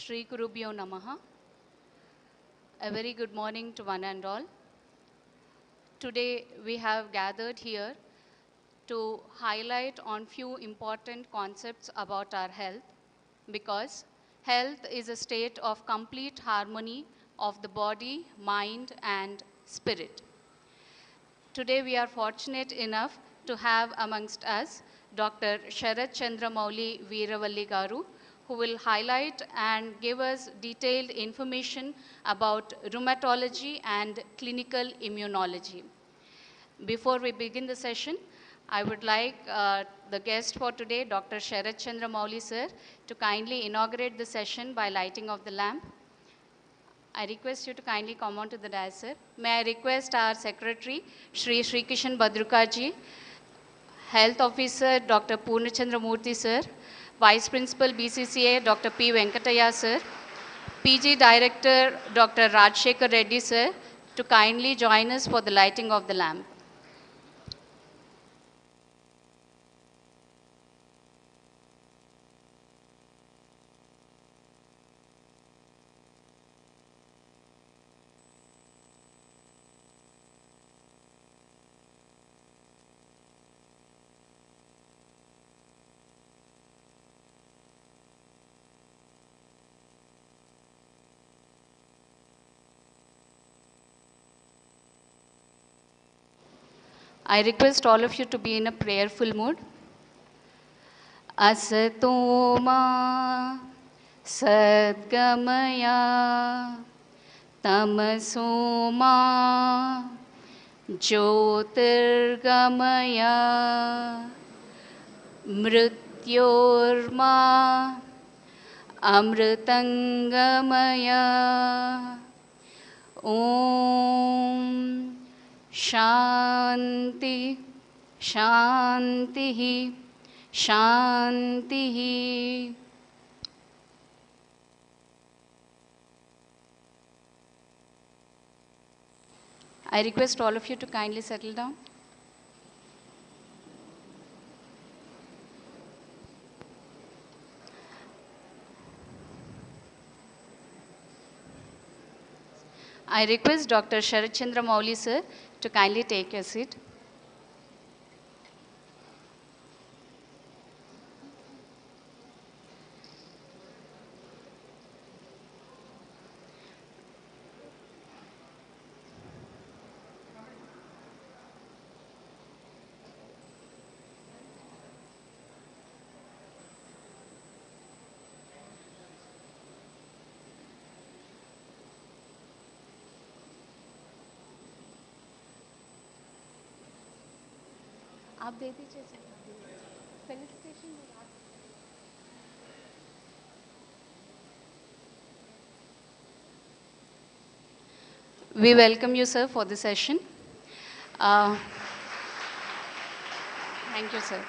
Shri Gurubhyo Namaha. A very good morning to one and all. Today we have gathered here to highlight on few important concepts about our health, because health is a state of complete harmony of the body, mind and spirit. Today we are fortunate enough to have amongst us Dr. Chandra Mouli Veeravalli Garu, who will highlight and give us detailed information about rheumatology and clinical immunology. Before we begin the session, I would like the guest for today, Dr. Chandra Mouli sir, to kindly inaugurate the session by lighting of the lamp. I request you to kindly come on to the dais, sir. May I request our secretary, Sri Kishan BADRUKA ji, Health Officer, Dr. Purnachandra Murthy sir, Vice Principal BCCA, Dr. P. Venkataya sir, PG Director, Dr. Rajshekhar Reddy sir, to kindly join us for the lighting of the lamp. I request all of you to be in a prayerful mood. Asatoma Sadgamaya Tamasoma Jyotirgamaya Mrityorma Amritangamaya Om Shanti, Shanti, Shanti. I request all of you to kindly settle down. I request Dr. Chandra Mouli sir to kindly take your seat. आप दे दीजिए sir, felicitation. We welcome you, sir, for the session. Thank you, sir.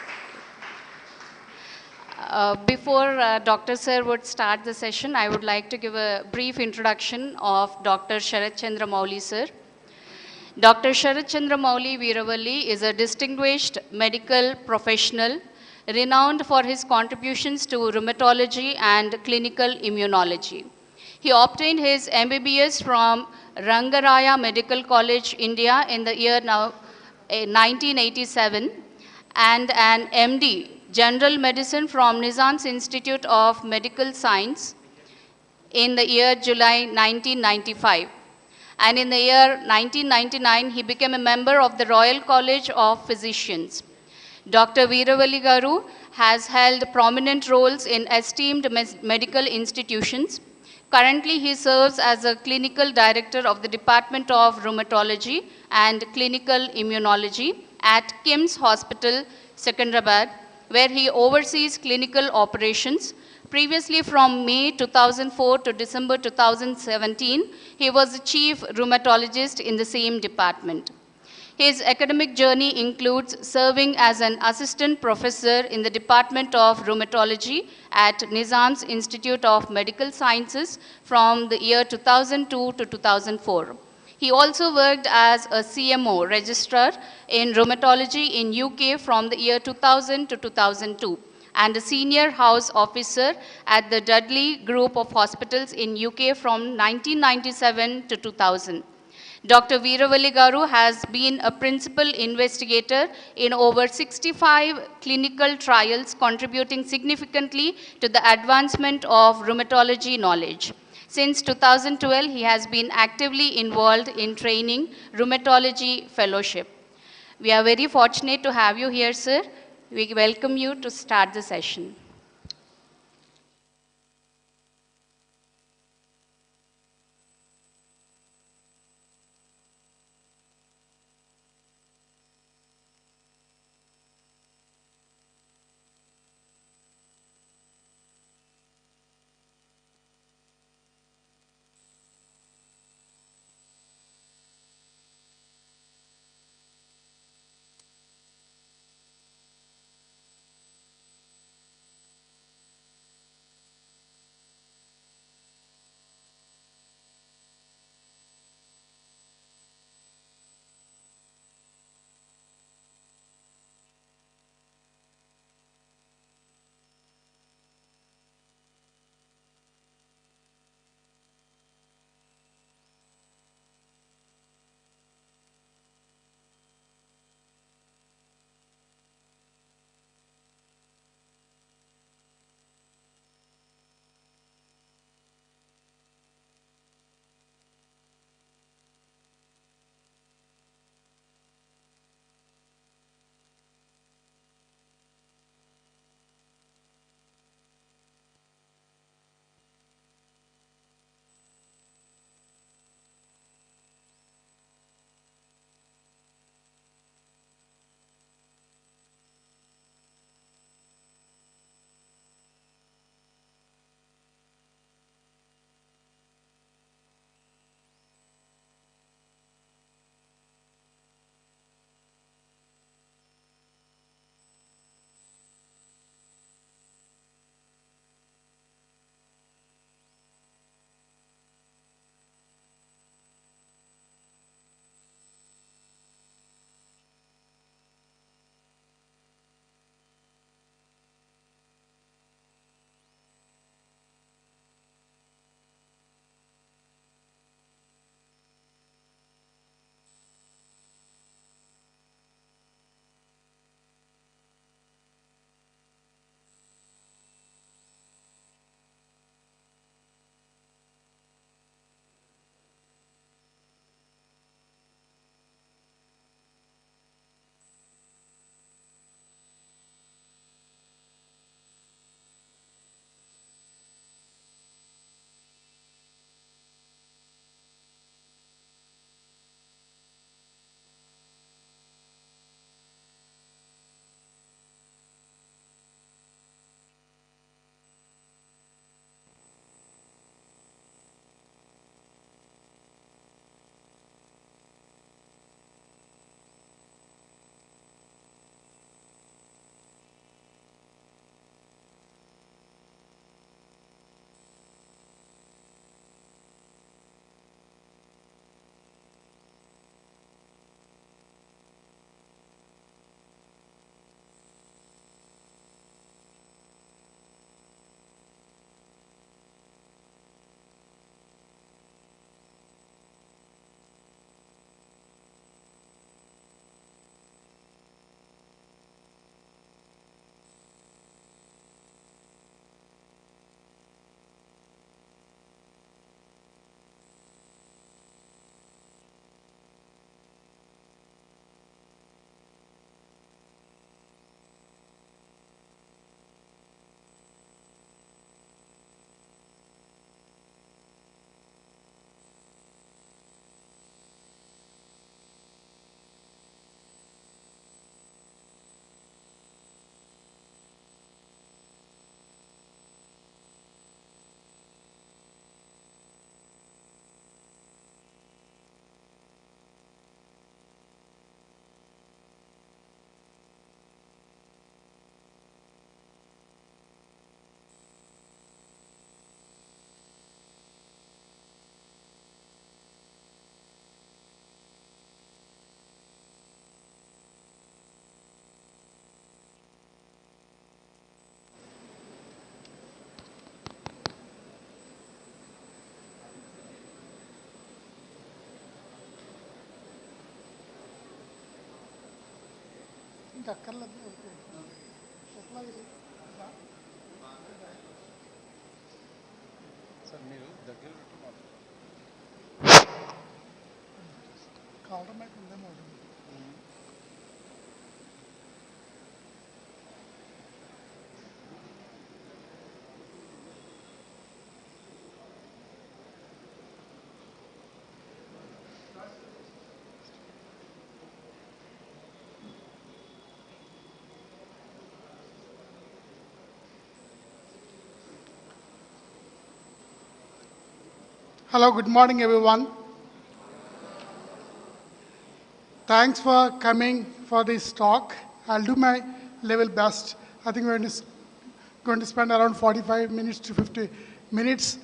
Before Dr. Sir would start the session, I would like to give a brief introduction of Dr. Chandra Mouli sir. Dr. Chandra Mouli Veeravalli is a distinguished medical professional renowned for his contributions to rheumatology and clinical immunology. He obtained his MBBS from Rangaraya Medical College, India in the year 1987 and an MD, General Medicine from Nizam's Institute of Medical Science in the year July 1995. And in the year 1999, he became a member of the Royal College of Physicians. Dr. Veeravalli Garu has held prominent roles in esteemed medical institutions. Currently, he serves as a clinical director of the Department of Rheumatology and Clinical Immunology at KIMS Hospital, Secunderabad, where he oversees clinical operations. Previously, from May 2004 to December 2017, he was the chief rheumatologist in the same department. His academic journey includes serving as an assistant professor in the Department of Rheumatology at Nizam's Institute of Medical Sciences from the year 2002 to 2004. He also worked as a CMO registrar in rheumatology in UK from the year 2000 to 2002. and a senior house officer at the Dudley Group of Hospitals in UK from 1997 to 2000. Dr. Veeravalli Garu has been a principal investigator in over 65 clinical trials, contributing significantly to the advancement of rheumatology knowledge. Since 2012, he has been actively involved in training rheumatology fellowship. We are very fortunate to have you here, sir. We welcome you to start the session. Hello, good morning, everyone. Thanks for coming for this talk. I'll do my level best. I think we're going to spend around 45 minutes to 50 minutes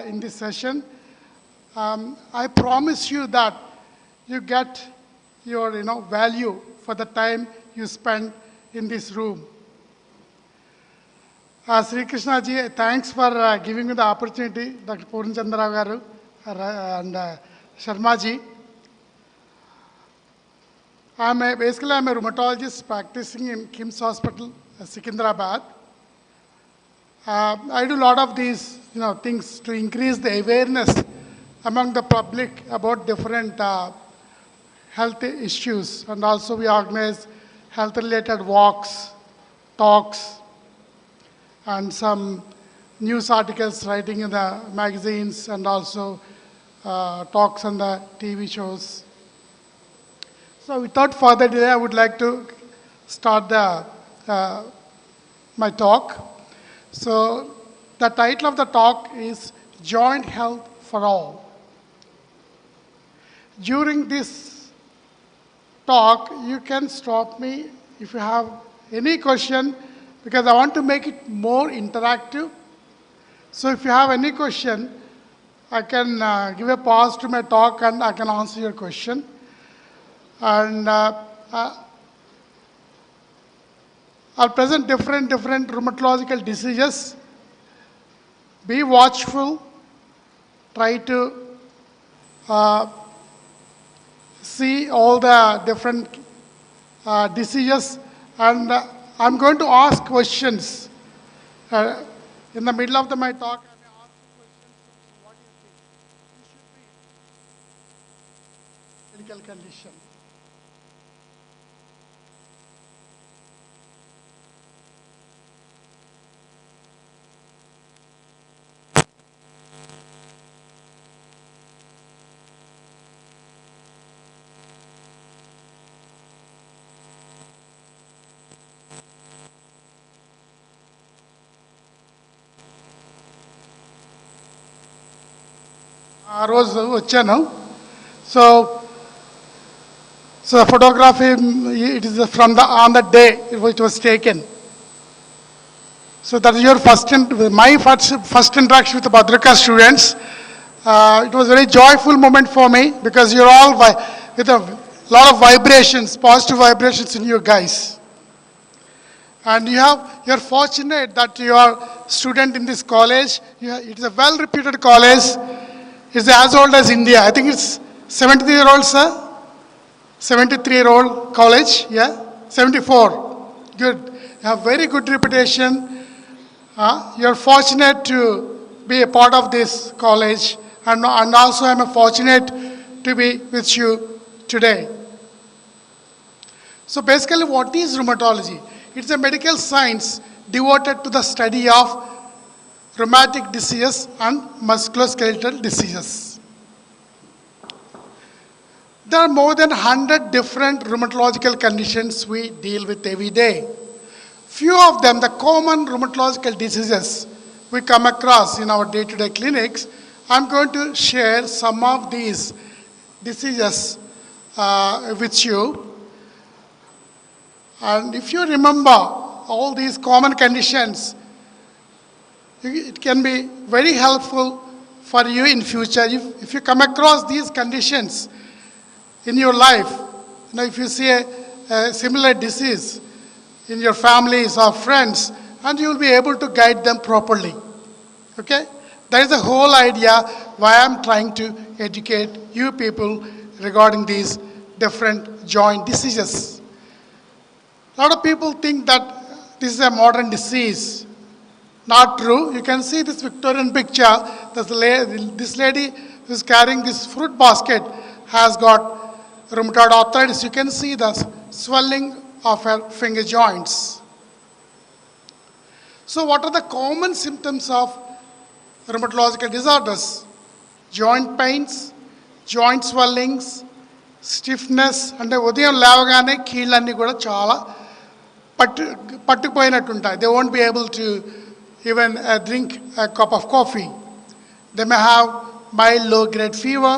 in this session. I promise you that you get your value for the time you spend in this room. Sri Krishna ji, thanks for giving me the opportunity, Dr. Chandra garu and Sharma ji. Basically, I'm a rheumatologist practicing in KIMS Hospital, Secunderabad. I do a lot of these things to increase the awareness among the public about different health issues. And also we organize health-related walks, talks, and some news articles writing in the magazines, and also talks on the TV shows. So without further delay, I would like to start my talk. So the title of the talk is Joint Health for All. During this talk, you can stop me if you have any question, because I want to make it more interactive. So if you have any question, I can give a pause to my talk and I can answer your question. And I'll present different rheumatological diseases. Be watchful. Try to see all the different diseases, and I'm going to ask questions. In the middle of my talk, I may ask you questions. What is this? It should be medical condition. Rose Uchano. So the photography, it is from on the day it was taken. So that is your my first interaction with the BADRUKA students. It was a very joyful moment for me, because you're all with a lot of vibrations, positive vibrations in you guys. And you're fortunate that you are a student in this college. It is a well-reputed college. It's as old as India. I think it's 73-year-old, sir? 73-year-old college, yeah? 74. Good. You have very good reputation. You're fortunate to be a part of this college. And also I'm fortunate to be with you today. So basically, what is rheumatology? It's a medical science devoted to the study of rheumatic diseases and musculoskeletal diseases. There are more than 100 different rheumatological conditions we deal with every day. Few of them, the common rheumatological diseases we come across in our day-to-day clinics. I'm going to share some of these diseases with you. And if you remember all these common conditions, it can be very helpful for you in future. If you come across these conditions in your life, if you see a similar disease in your families or friends, and you will be able to guide them properly. Okay? That is the whole idea why I'm trying to educate you people regarding these different joint diseases. A lot of people think that this is a modern disease. Not true. You can see this Victorian picture. This lady who is carrying this fruit basket has got rheumatoid arthritis. You can see the swelling of her finger joints. So what are the common symptoms of rheumatological disorders? Joint pains, joint swellings, stiffness, అంటే ఉదయం లేవగానే కీళ్ళన్నీ కూడా చాలా పట్టుకుపోయినట్టు ఉంటాయి. They won't be able to even drink a cup of coffee. They may have mild low-grade fever.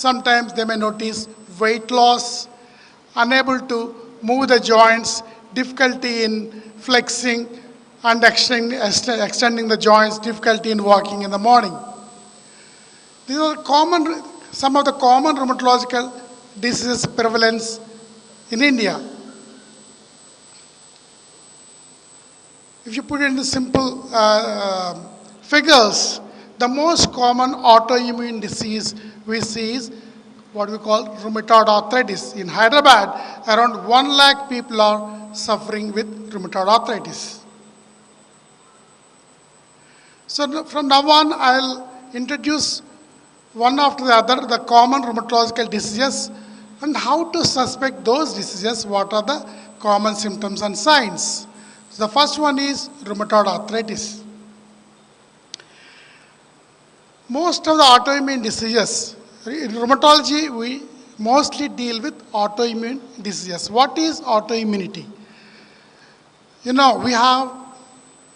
Sometimes they may notice weight loss, unable to move the joints, difficulty in flexing and extending the joints, difficulty in walking in the morning. These are some of the common rheumatological diseases prevalence in India. If you put it into simple figures, the most common autoimmune disease we see is what we call rheumatoid arthritis. In Hyderabad, around 1 lakh people are suffering with rheumatoid arthritis. So from now on, I'll introduce one after the other the common rheumatological diseases and how to suspect those diseases, what are the common symptoms and signs. So the first one is rheumatoid arthritis. Most of the autoimmune diseases, in rheumatology we mostly deal with autoimmune diseases. What is autoimmunity? You know, we have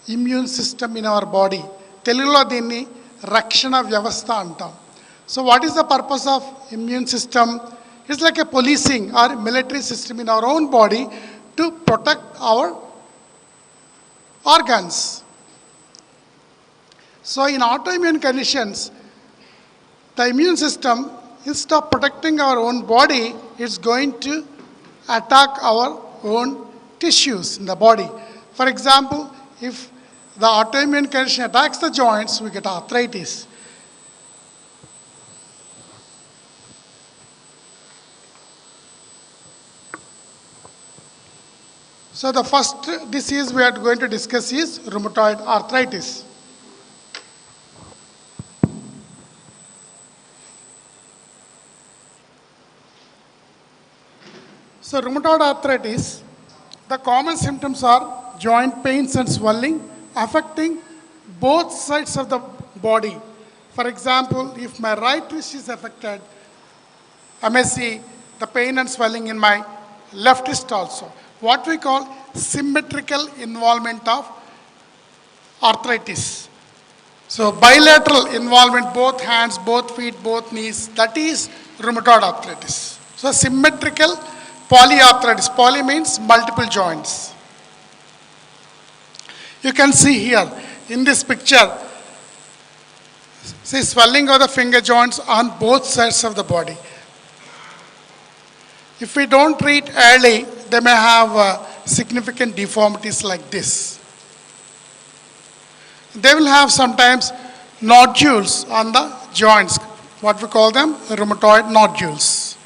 immune system in our body. Telugulo దీన్ని రక్షణ వ్యవస్థ అంటాం. So what is the purpose of immune system? It's like a policing or military system in our own body to protect our organs. So in autoimmune conditions, the immune system, instead of protecting our own body, it's going to attack our own tissues in the body. For example, if the autoimmune condition attacks the joints, we get arthritis. So the first disease we are going to discuss is rheumatoid arthritis. So rheumatoid arthritis, the common symptoms are joint pains and swelling affecting both sides of the body. For example, if my right wrist is affected, I may see the pain and swelling in my left wrist also. What we call symmetrical involvement of arthritis. So bilateral involvement, both hands, both feet, both knees, that is rheumatoid arthritis. So symmetrical polyarthritis. Poly means multiple joints. You can see here in this picture, see swelling of the finger joints on both sides of the body. If we don't treat early, they may have significant deformities like this. They will have sometimes nodules on the joints, what we call them rheumatoid nodules.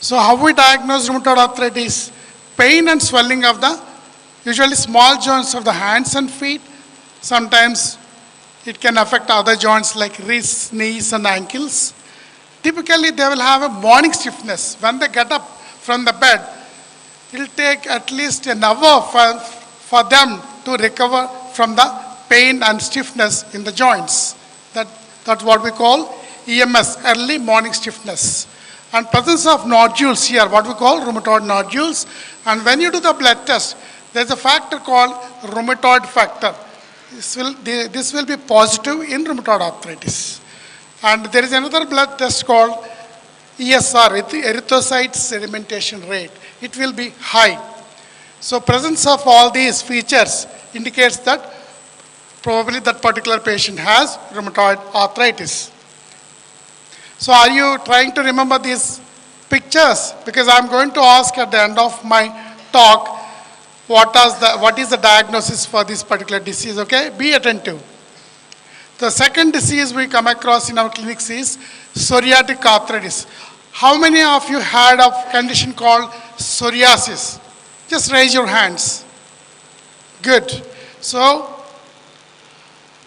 So how we diagnose rheumatoid arthritis? Pain and swelling of the usually small joints of the hands and feet. Sometimes it can affect other joints like wrists, knees and ankles. Typically they will have a morning stiffness. When they get up from the bed, it will take at least an hour for them to recover from the pain and stiffness in the joints. That's what we call EMS, early morning stiffness. And presence of nodules here, what we call rheumatoid nodules. And when you do the blood test, there's a factor called rheumatoid factor. This will be positive in rheumatoid arthritis. And there is another blood test called ESR, erythrocyte sedimentation rate. It will be high. So presence of all these features indicates that probably that particular patient has rheumatoid arthritis. So are you trying to remember these pictures? Because I'm going to ask at the end of my talk, what is the diagnosis for this particular disease, okay? Be attentive. The second disease we come across in our clinics is psoriatic arthritis. How many of you heard of condition called psoriasis? Just raise your hands. Good. So,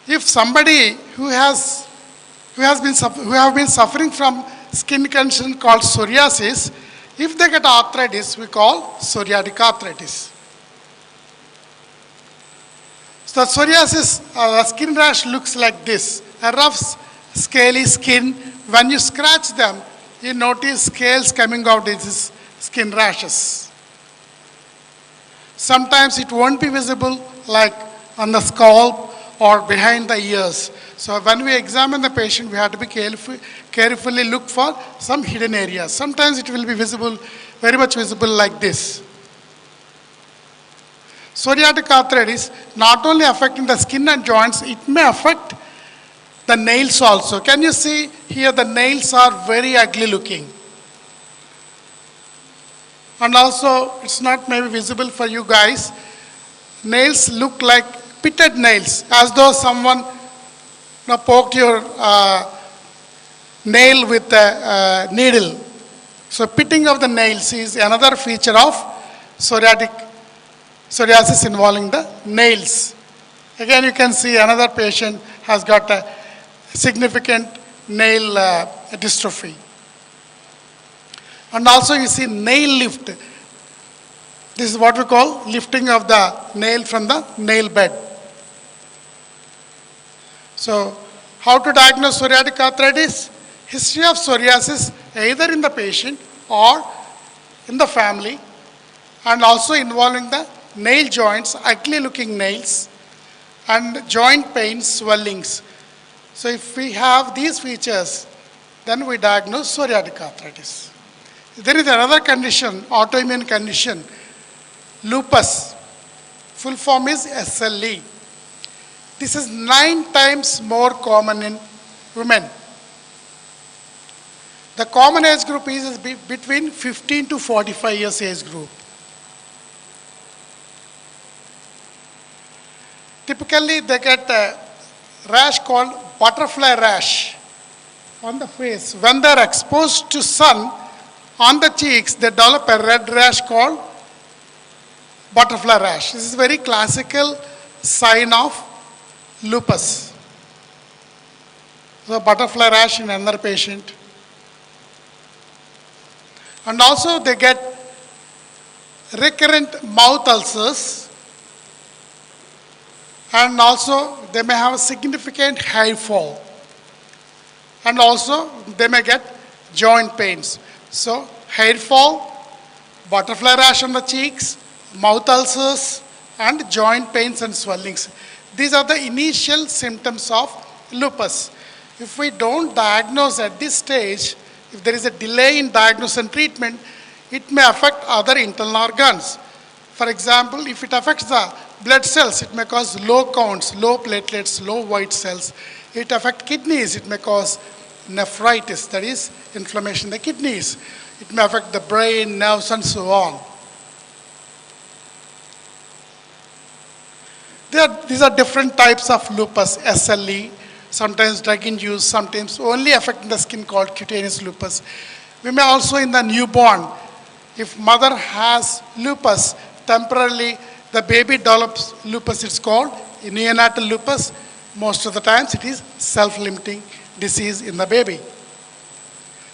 if somebody who have been suffering from skin condition called psoriasis, if they get arthritis, we call psoriatic arthritis. So the psoriasis, skin rash looks like this: a rough, scaly skin. When you scratch them, you notice scales coming out of these skin rashes. Sometimes it won't be visible, like on the scalp or behind the ears. So when we examine the patient, we have to be carefully look for some hidden areas. Sometimes it will be visible, very much visible like this. Psoriatic arthritis not only affecting the skin and joints, it may affect the nails also. Can you see here the nails are very ugly looking. And also, it's not maybe visible for you guys. Nails look like pitted nails, as though someone poked your nail with a needle. So pitting of the nails is another feature of psoriasis involving the nails. Again, you can see another patient has got a significant nail dystrophy. And also you see nail lift. This is what we call lifting of the nail from the nail bed. So, how to diagnose psoriatic arthritis? History of psoriasis either in the patient or in the family, and also involving the nail joints, ugly looking nails, and joint pains, swellings. So if we have these features, then we diagnose psoriatic arthritis. There is another condition, autoimmune condition, lupus. Full form is SLE. This is 9 times more common in women. The common age group is between 15 to 45 years age group. Typically, they get a rash called butterfly rash on the face. When they are exposed to sun on the cheeks, they develop a red rash called butterfly rash. This is a very classical sign of lupus. So butterfly rash in another patient. And also they get recurrent mouth ulcers, and also they may have significant hair fall, and also they may get joint pains. So hair fall, butterfly rash on the cheeks, mouth ulcers, and joint pains and swellings. These are the initial symptoms of lupus. If we don't diagnose at this stage, if there is a delay in diagnosis and treatment, it may affect other internal organs. For example, if it affects the blood cells, it may cause low counts, low platelets, low white cells. It affects kidneys, it may cause nephritis, that is inflammation in the kidneys. It may affect the brain, nerves, and so on. These are different types of lupus, SLE, sometimes drug-induced, sometimes only affecting the skin, called cutaneous lupus. We may also in the newborn, if mother has lupus, temporarily the baby develops lupus, it's called neonatal lupus. Most of the times it is self-limiting disease in the baby.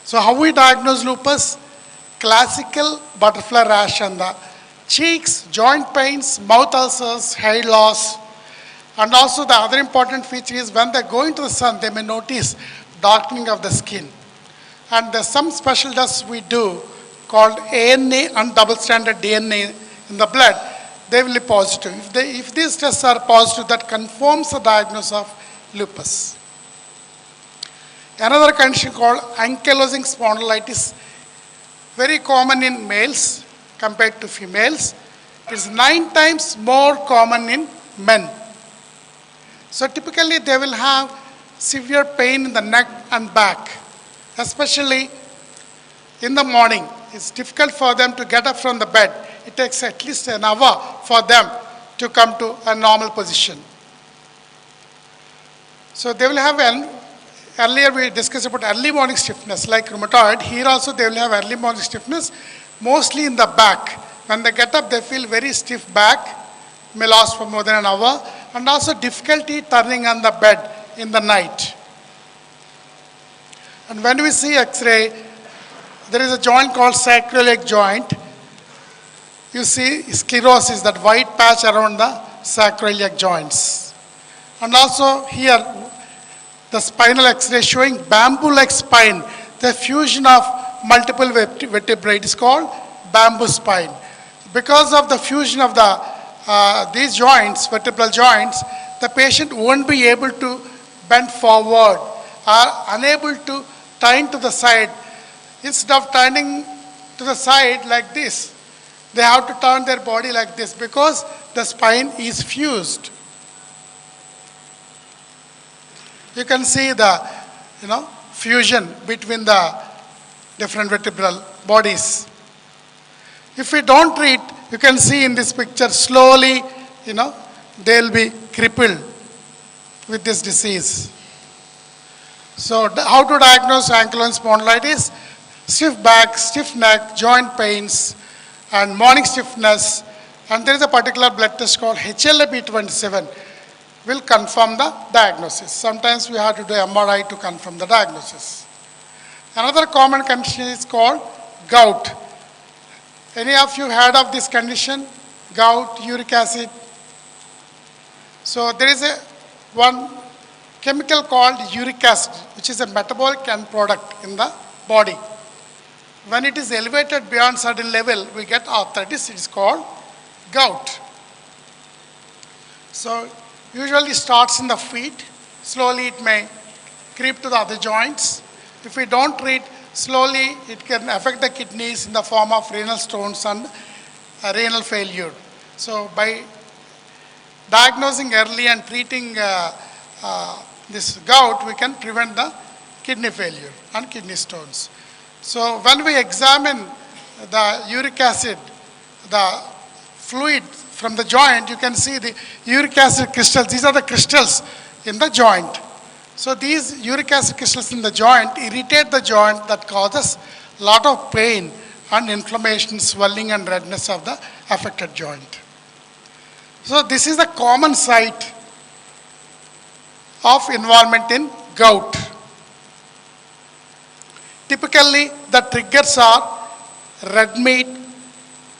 So how we diagnose lupus? Classical butterfly rash on the cheeks, joint pains, mouth ulcers, hair loss. And also the other important feature is when they go into the sun, they may notice darkening of the skin. And there's some special tests we do called ANA and double-stranded DNA in the blood. They will be positive. If these tests are positive, that confirms the diagnosis of lupus. Another condition called ankylosing spondylitis, very common in males compared to females. It is 9 times more common in men. So typically they will have severe pain in the neck and back, especially in the morning. It's difficult for them to get up from the bed. It takes at least an hour for them to come to a normal position. So they will have earlier we discussed about early morning stiffness, like rheumatoid. Here also they will have early morning stiffness, mostly in the back. When they get up, they feel very stiff back, may last for more than an hour, and also difficulty turning on the bed in the night. And when we see X-ray, there is a joint called sacroiliac joint. You see sclerosis, that white patch around the sacroiliac joints. And also here, the spinal X-ray showing bamboo-like spine, the fusion of multiple vertebrae. It is called bamboo spine. Because of the fusion of these joints, vertebral joints, the patient won't be able to bend forward or unable to turn to the side. Instead of turning to the side like this, they have to turn their body like this because the spine is fused. You can see the fusion between the different vertebral bodies. If we don't treat, you can see in this picture slowly, they will be crippled with this disease. So how to diagnose ankylosing spondylitis? Stiff back, stiff neck, joint pains, and morning stiffness. And there is a particular blood test called HLA-B27 will confirm the diagnosis. Sometimes we have to do MRI to confirm the diagnosis. Another common condition is called gout. Any of you heard of this condition? Gout, uric acid. So there is one chemical called uric acid, which is a metabolic end product in the body. When it is elevated beyond certain level, we get arthritis. It is called gout. So usually starts in the feet. Slowly it may creep to the other joints. If we don't treat, slowly it can affect the kidneys in the form of renal stones and renal failure. So by diagnosing early and treating this gout, we can prevent the kidney failure and kidney stones. So when we examine the uric acid, the fluid from the joint, you can see the uric acid crystals. These are the crystals in the joint. So these uric acid crystals in the joint irritate the joint, that causes a lot of pain and inflammation, swelling and redness of the affected joint. So this is the common site of involvement in gout. Typically, the triggers are red meat.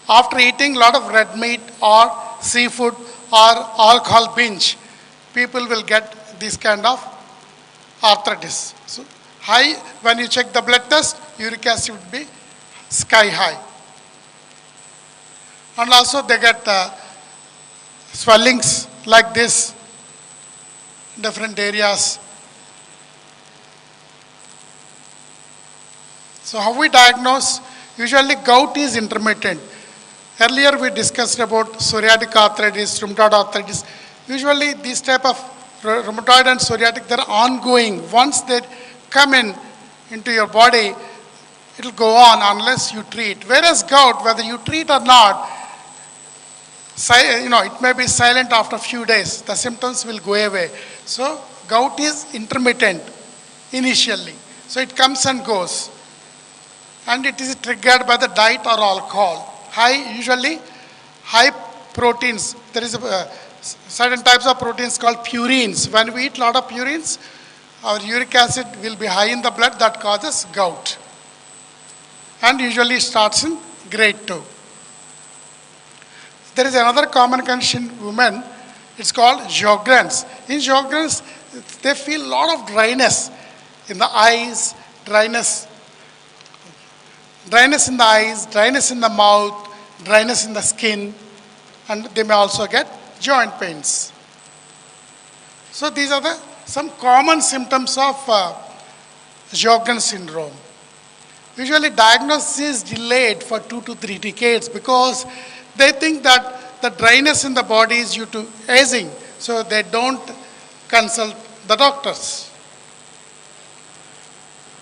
After eating a lot of red meat or seafood or alcohol binge, people will get this kind of arthritis. So high, when you check the blood test, uric acid would be sky high. And also they get swellings like this, different areas. So how we diagnose? Usually gout is intermittent. Earlier we discussed about psoriatic arthritis, rheumatoid arthritis. Usually these type of rheumatoid and psoriatic, they're ongoing. Once they come into your body, it will go on unless you treat. Whereas gout, whether you treat or not, it may be silent after a few days. The symptoms will go away. So gout is intermittent initially. So it comes and goes. And it is triggered by the diet or alcohol. Usually high proteins. There is certain types of proteins called purines. When we eat a lot of purines, our uric acid will be high in the blood, that causes gout. And usually starts in grade 2. There is another common condition in women. It's called Sjogren's. In Sjogren's, they feel a lot of dryness in the eyes, dryness in the eyes, dryness in the mouth, dryness in the skin, and they may also get joint pains. So these are some common symptoms of Sjogren's syndrome. Usually diagnosis is delayed for 2 to 3 decades because they think that the dryness in the body is due to aging, so they don't consult the doctors.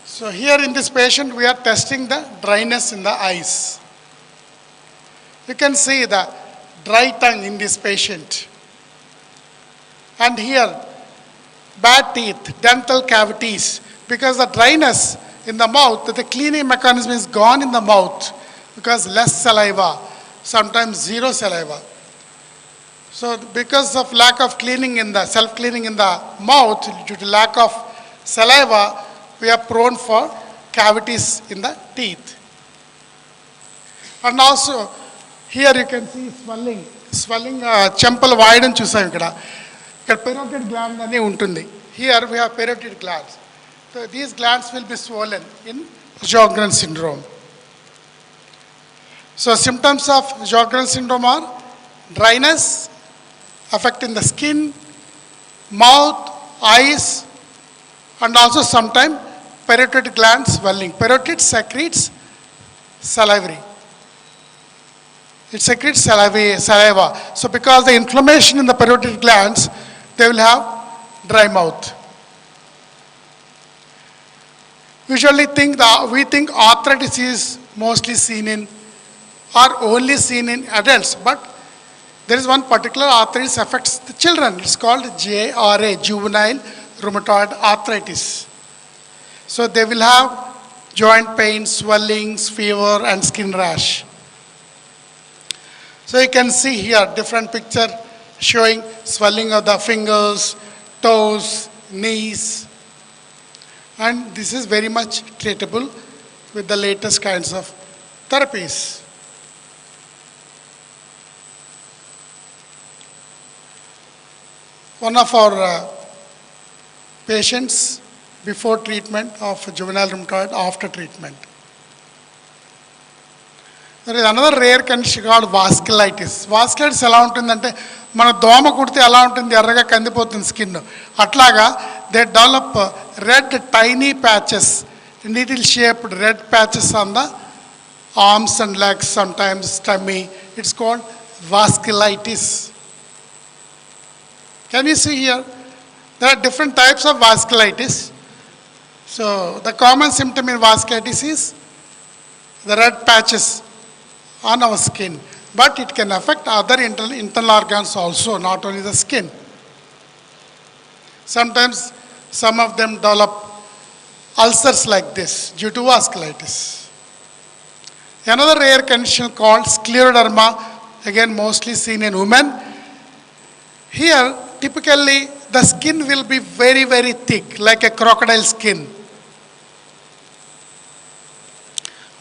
So here in this patient, we are testing the dryness in the eyes. You can see the dry tongue in this patient. And here, bad teeth, dental cavities, because the dryness in the mouth, the cleaning mechanism is gone in the mouth because less saliva, sometimes zero saliva. So because of lack of cleaning in the, self-cleaning in the mouth, due to lack of saliva, we are prone for cavities in the teeth. And also, here you can see swelling. Swelling, చెంపలు వాయడం చూసాం ఇక్కడ. ఇక్కడ parotid gland అని ఉంటుంది. Here we have parotid glands. So these glands will be swollen in Sjogren syndrome. So symptoms of Sjogren syndrome are dryness, affecting the skin, mouth, eyes, and also sometimes parotid gland swelling. Parotid secretes salivary. It secretes saliva. So because the inflammation in the parotid glands, they will have dry mouth. Usually we think arthritis is mostly seen in or only seen in adults, but there is one particular arthritis affects the children. It's called JRA, juvenile rheumatoid arthritis. So they will have joint pain, swellings, fever, and skin rash. So you can see here different picture showing swelling of the fingers, toes, knees. And this is very much treatable with the latest kinds of therapies. One of our patients before treatment of juvenile rheumatoid, after treatment. There is another rare condition called vasculitis. Vasculitis ఎలా ఉంటుందంటే మన దోమ కుడితే ఎలా ఉంటుంది ఎర్రగా కందిపోతుంది skin అట్లాగా they develop red tiny patches, needle shaped red patches on the arms and legs, sometimes tummy. It's called vasculitis. Can you see here? There are different types of vasculitis. So the common symptom in vasculitis is the red patches on our skin, but it can affect other internal organs also, not only the skin. Sometimes some of them develop ulcers like this due to vasculitis. Another rare condition called scleroderma, again mostly seen in women. Here typically the skin will be very, very thick, like a crocodile skin.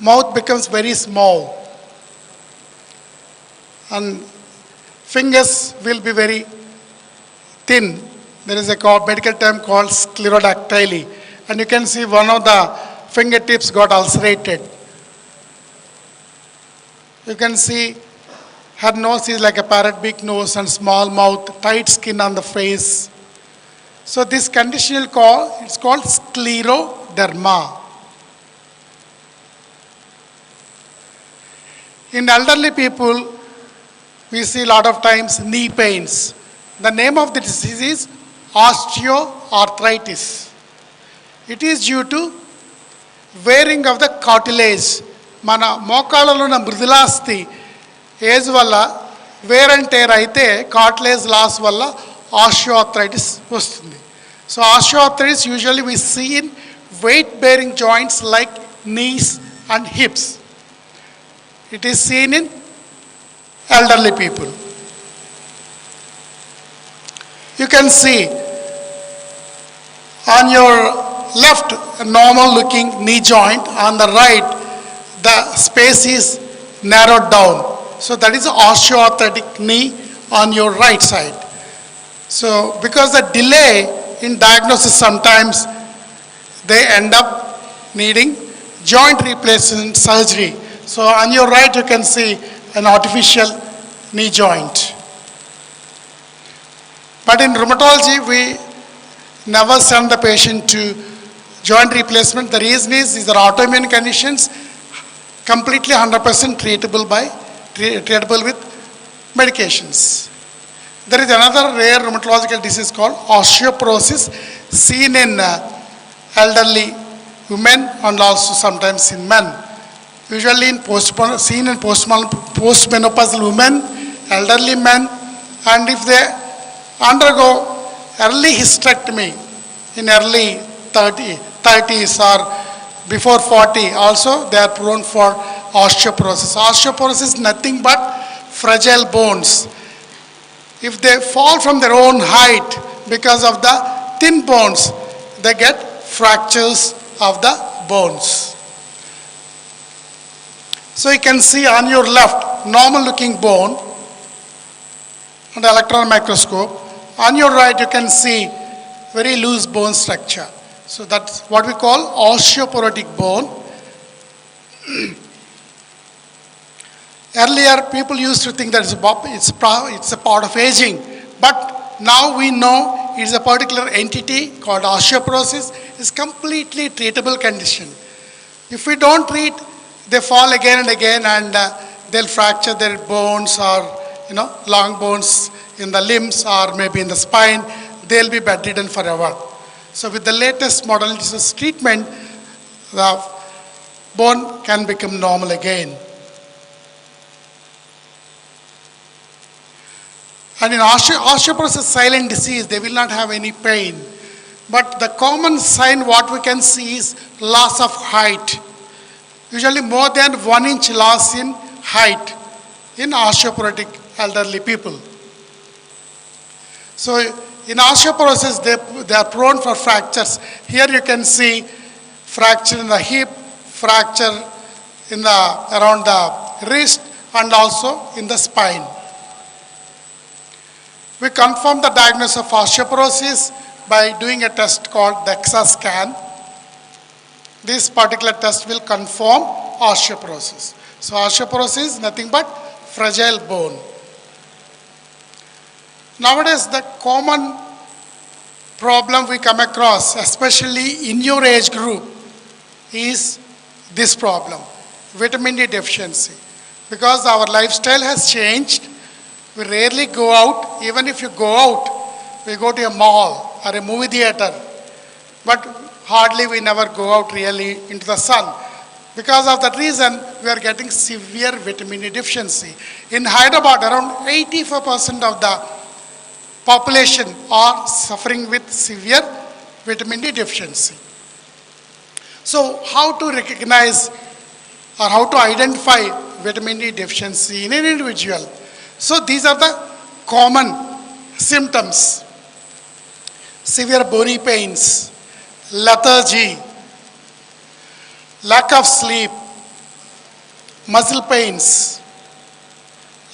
Mouth becomes very small. And fingers will be very thin. There is a medical term called sclerodactyly. And you can see one of the fingertips got ulcerated. You can see her nose is like a parrot beak nose and small mouth, tight skin on the face. So this condition it's called scleroderma. In elderly people, we see a lot of times knee pains. The name of the disease is osteoarthritis. It is due to wearing of the cartilage. మన మోకాళ్ళలో ఉన్న మృదులాస్థి age వల్ల wear and tear అయితే cartilage loss వల్ల osteoarthritis వస్తుంది. So osteoarthritis usually we see in weight bearing joints like knees and hips. It is seen in elderly people. You can see on your left normal looking knee joint, on the right the space is narrowed down. So that is osteoarthritic knee on your right side. So because the delay in diagnosis, sometimes they end up needing joint replacement surgery. So on your right you can see an artificial knee joint. But in rheumatology we never send the patient to joint replacement. The reason is these are autoimmune conditions, completely 100% treatable with medications. There is another rare rheumatological disease called osteoporosis, seen in elderly women and also sometimes in men. Usually seen in postmenopausal women, elderly men, and if they undergo early hysterectomy, in early 30s or before 40, also they are prone for osteoporosis. Osteoporosis is nothing but fragile bones. If they fall from their own height because of the thin bones, they get fractures of the bones. So you can see on your left, normal looking bone under electron microscope. On your right, you can see very loose bone structure. So that's what we call osteoporotic bone. Earlier, people used to think that it's a part of aging, but now we know it's a particular entity called osteoporosis. It's completely treatable condition. If we don't treat, they fall again and again, and they'll fracture their bones or long bones in the limbs or maybe in the spine. They'll be bedridden forever. So with the latest modalities of treatment, the bone can become normal again. And in osteoporosis, silent disease, they will not have any pain. But the common sign what we can see is loss of height. Usually more than 1 inch loss in height in osteoporotic elderly people. So in osteoporosis, they are prone for fractures. Here you can see fracture in the hip, fracture around the wrist, and also in the spine. We confirm the diagnosis of osteoporosis by doing a test called DEXA scan. This particular test will confirm osteoporosis. So osteoporosis is nothing but fragile bone. Nowadays, the common problem we come across, especially in your age group, is this problem, vitamin D deficiency. Because our lifestyle has changed, we rarely go out. Even if you go out, we go to a mall or a movie theater, but hardly we never go out really into the sun. Because of that reason, we are getting severe vitamin D deficiency. In Hyderabad, around 84% of the population are suffering with severe vitamin D deficiency. So how to recognize or how to identify vitamin D deficiency in an individual? So these are the common symptoms: severe bony pains, lethargy, lack of sleep, muscle pains,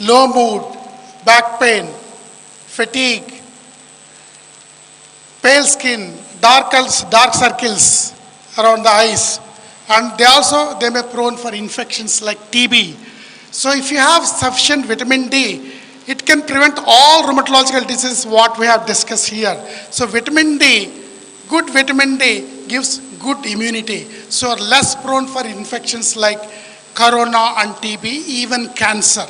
low mood, back pain, fatigue, pale skin, dark circles around the eyes, and they may prone for infections like TB. So if you have sufficient vitamin D, it can prevent all rheumatological diseases what we have discussed here. So vitamin D, good vitamin D gives good immunity. So are less prone for infections like corona and TB, even cancer.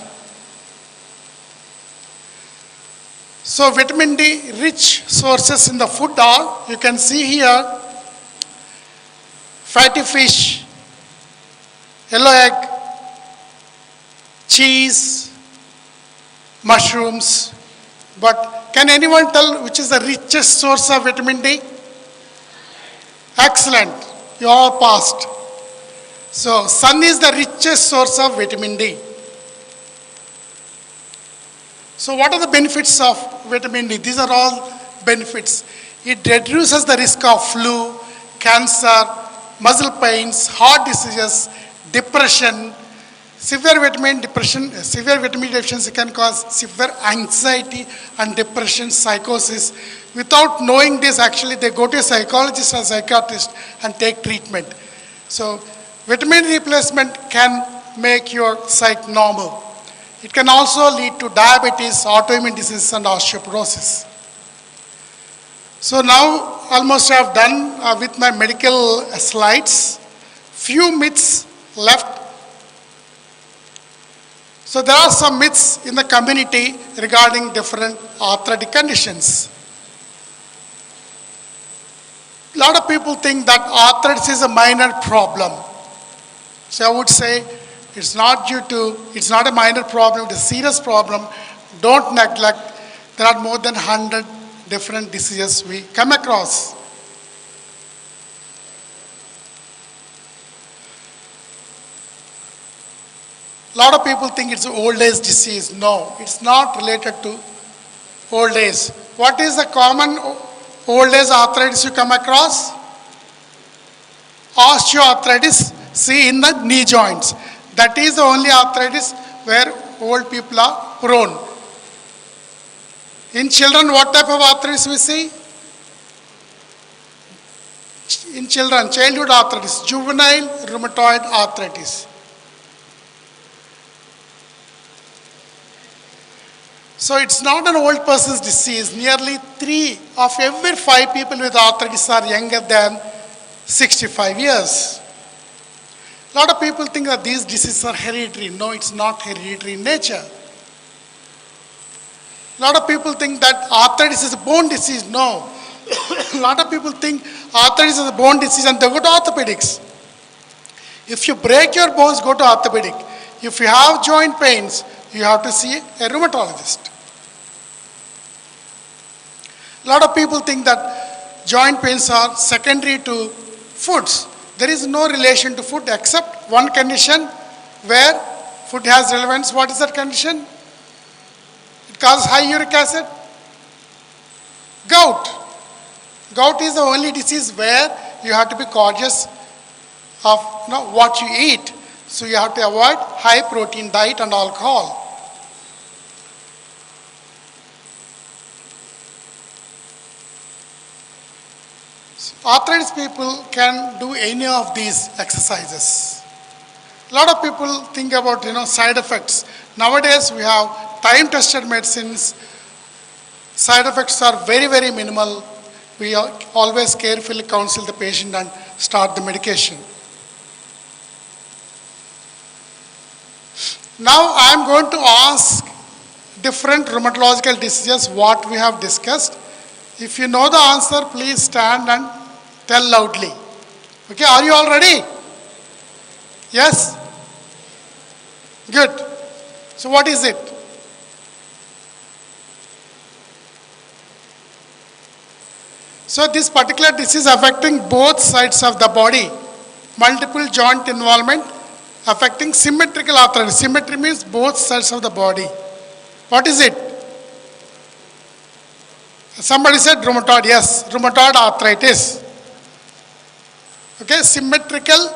So vitamin D rich sources in the food are, you can see here, fatty fish, yellow egg, cheese, mushrooms. But can anyone tell which is the richest source of vitamin D? Excellent, you all passed. So sun is the richest source of vitamin D. So what are the benefits of vitamin D? These are all benefits. It reduces the risk of flu, cancer, muscle pains, heart diseases, depression. Severe vitamin deficiency can cause severe anxiety and depression, psychosis. Without knowing this, actually they go to a psychologist or psychiatrist and take treatment. So vitamin D replacement can make your psyche normal. It can also lead to diabetes, autoimmune diseases, and osteoporosis. So now almost I have done with my medical slides. Few myths left. So there are some myths in the community regarding different arthritic conditions. A lot of people think that arthritis is a minor problem. So I would say it's not a minor problem, it's a serious problem. Don't neglect. There are more than 100 different diseases we come across. A lot of people think it's old age disease. No, it's not related to old age. What is the common old age arthritis you come across? Osteoarthritis, see in the knee joints. That is the only arthritis where old people are prone. In children, what type of arthritis we see? In children, childhood arthritis, juvenile rheumatoid arthritis. So it's not an old person's disease. Nearly 3 of every 5 people with arthritis are younger than 65 years. A lot of people think that these diseases are hereditary. No, it's not hereditary in nature. A lot of people think that arthritis is a bone disease. No. A lot of people think arthritis is a bone disease and they go to orthopedics. If you break your bones, go to orthopedic. If you have joint pains, you have to see a rheumatologist. A lot of people think that joint pains are secondary to foods. There is no relation to food except one condition where food has relevance. What is that condition? It causes high uric acid. Gout. Gout is the only disease where you have to be cautious of what you eat. So you have to avoid high protein diet and alcohol. Arthritis people can do any of these exercises. A lot of people think about side effects. Nowadays we have time-tested medicines. Side effects are very, very minimal. We always carefully counsel the patient and start the medication. Now I am going to ask different rheumatological diseases what we have discussed. If you know the answer, please stand and tell loudly. Okay, are you all ready? Yes? Good. So what is it? So this particular disease affecting both sides of the body, multiple joint involvement, affecting symmetrical arthritis. Symmetry means both sides of the body. What is it? Somebody said rheumatoid. Yes, rheumatoid arthritis. Okay, symmetrical,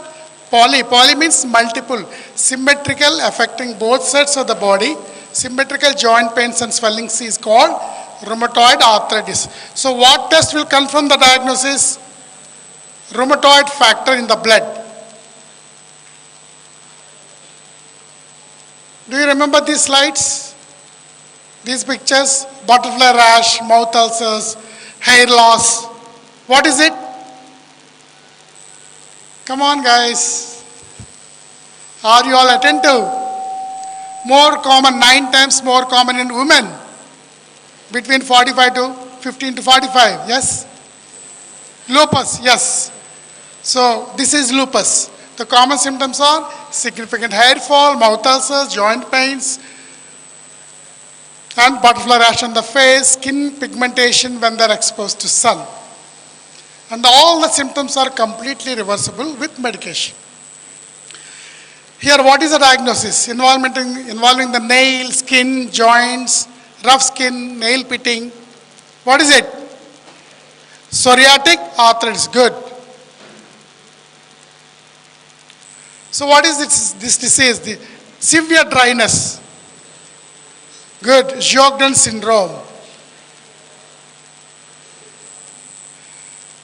poly. Poly means multiple. Symmetrical affecting both sides of the body. Symmetrical joint pains and swellings is called rheumatoid arthritis. So what test will confirm the diagnosis? Rheumatoid factor in the blood. Do you remember these slides? These pictures? Butterfly rash, mouth ulcers, hair loss. What is it? Come on guys. Are you all attentive? More common, 9 times more common in women. Between 45 to 15 to 45. Yes? Lupus. Yes. So this is lupus. The common symptoms are significant hair fall, mouth ulcers, joint pains, and butterfly rash on the face, skin pigmentation when they are exposed to sun. And all the symptoms are completely reversible with medication. Here, what is the diagnosis? Involving the nail, skin, joints, rough skin, nail pitting. What is it? Psoriatic arthritis. Good. So what is this disease? The severe dryness. Good. Sjögren syndrome.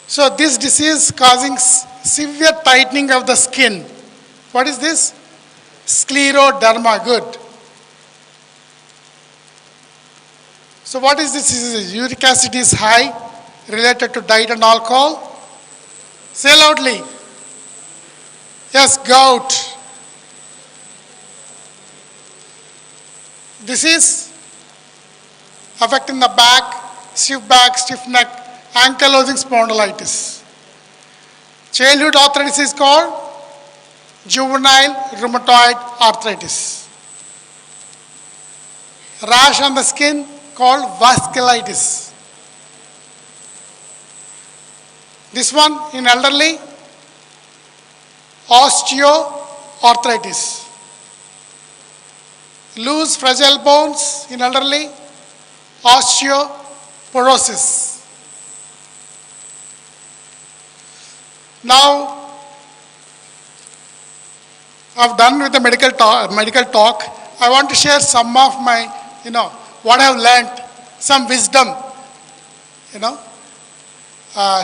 So this disease causing severe tightening of the skin. What is this? Scleroderma. Good. So what is this disease? Uric acid is high, related to diet and alcohol. Say loudly. Yes, gout. This is affecting the back, stiff neck, ankylosing spondylitis. Childhood arthritis is called juvenile rheumatoid arthritis. Rash on the skin called vasculitis. This one in elderly, osteoarthritis. loose fragile bones in elderly, osteoporosis. Now, I've done with the medical talk. I want to share some of my, what I've learned, some wisdom,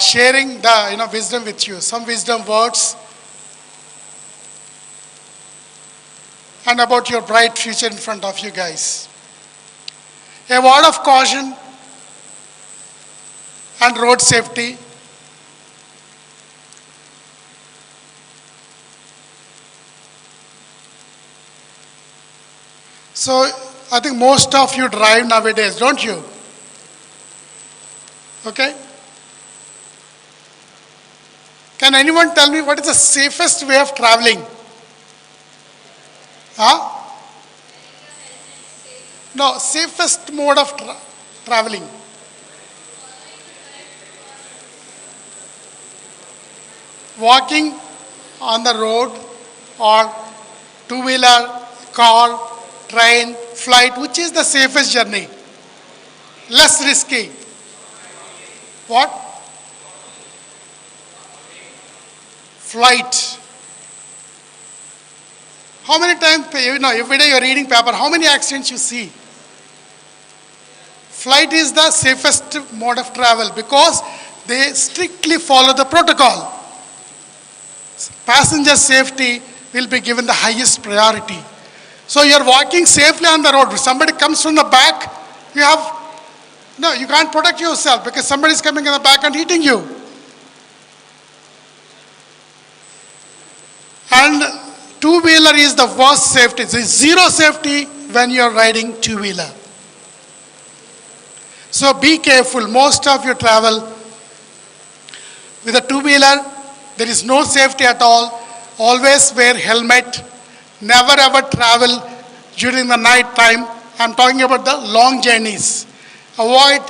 sharing the, wisdom with you, some wisdom words, and about your bright future in front of you guys. A word of caution and road safety. So, I think most of you drive nowadays, don't you? Okay? Can anyone tell me what is the safest way of traveling? Huh? No, safest mode of traveling. Walking on the road or two-wheeler, car, train, flight, which is the safest journey? Less risky. What? Flight. How many times, every day you're reading paper, how many accidents you see? Flight is the safest mode of travel because they strictly follow the protocol. Passenger safety will be given the highest priority. So you're walking safely on the road. If somebody comes from the back, you can't protect yourself because somebody is coming in the back and hitting you. And two-wheeler is the worst safety. There is zero safety when you're riding two-wheeler. So be careful. Most of you travel with a two-wheeler. There is no safety at all. Always wear helmet. Never ever travel during the night time. I'm talking about the long journeys. Avoid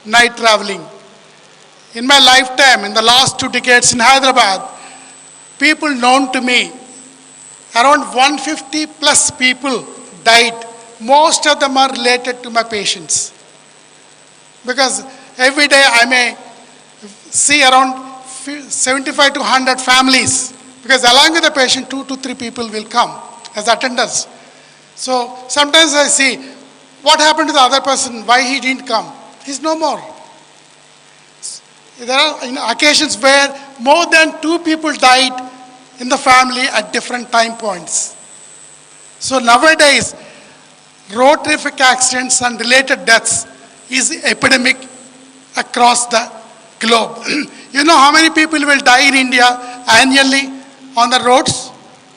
night traveling. In my lifetime, in the last 2 decades in Hyderabad, people known to me, around 150 plus people died. Most of them are related to my patients. Because every day I may see around 75 to 100 families. Because along with the patient, 2 to 3 people will come as attenders. So sometimes I see, what happened to the other person? Why he didn't come? He's no more. There are occasions where more than 2 people died in the family at different time points. So nowadays, road traffic accidents and related deaths is epidemic across the globe. You know how many people will die in India annually on the roads?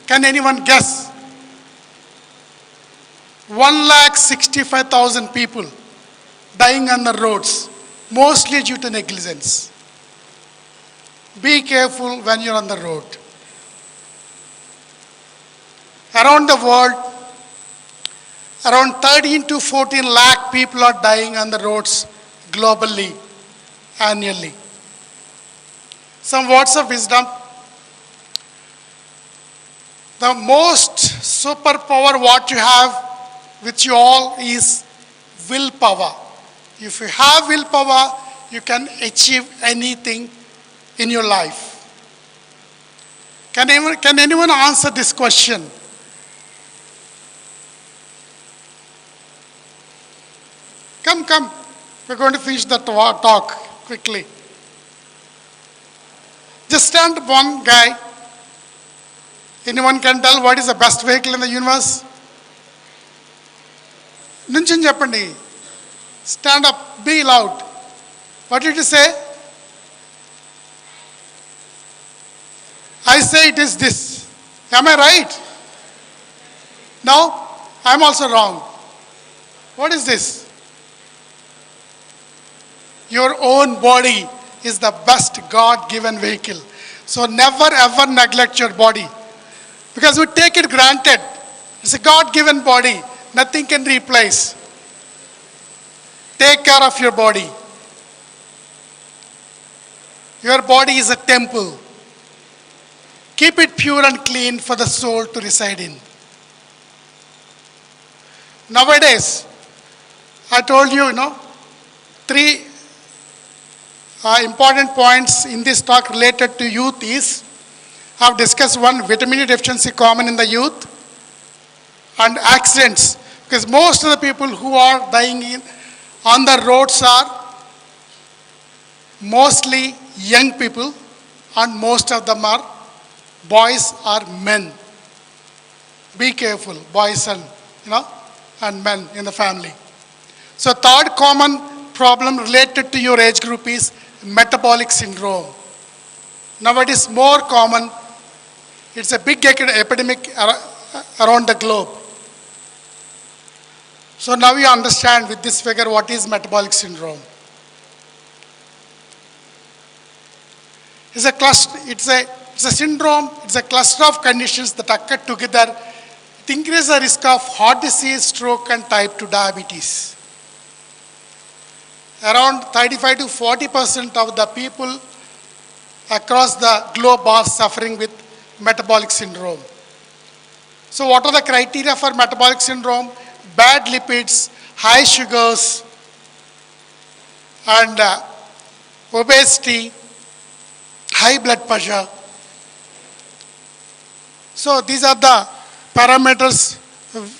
Can anyone guess? 165,000 people dying on the roads, mostly due to negligence. Be careful when you're on the road. Around the world, around 13 to 14 lakh people are dying on the roads globally, annually. Some words of wisdom. The most superpower what you have with you all is willpower. If you have willpower, you can achieve anything in your life. Can anyone answer this question? Come. We're going to finish the talk quickly. Just stand up, one guy. Anyone can tell what is the best vehicle in the universe? Ninchun cheppandi. Stand up, be loud. What did you say? I say it is this. Am I right? No? I'm also wrong. What is this? Your own body is the best God-given vehicle. So never ever neglect your body. Because we take it granted. It's a God-given body. Nothing can replace. Take care of your body. Your body is a temple. Keep it pure and clean for the soul to reside in. Nowadays, I told you, three important points in this talk related to youth is, I have discussed one, vitamin D deficiency common in the youth, and accidents, because most of the people who are dying on the roads are mostly young people, and most of them are boys or men. Be careful, boys and men in the family. So third common problem related to your age group is metabolic syndrome. Now it is more common. It's a big epidemic around the globe. So now you understand with this figure what is metabolic syndrome. It's a syndrome, it's a cluster of conditions that occur together. It increases the risk of heart disease, stroke, and type 2 diabetes. Around 35 to 40% of the people across the globe are suffering with metabolic syndrome. So what are the criteria for metabolic syndrome? Bad lipids, high sugars, and obesity, high blood pressure. So these are the parameters.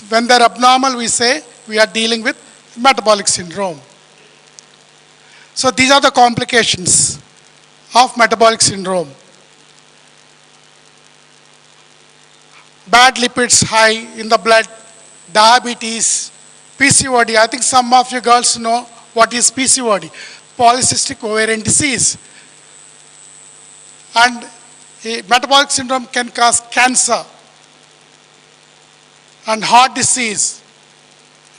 When they're abnormal, we say we are dealing with metabolic syndrome. So these are the complications of metabolic syndrome. Bad lipids high in the blood, diabetes, PCOD. I think some of you girls know what is PCOD, polycystic ovarian disease. And metabolic syndrome can cause cancer and heart disease,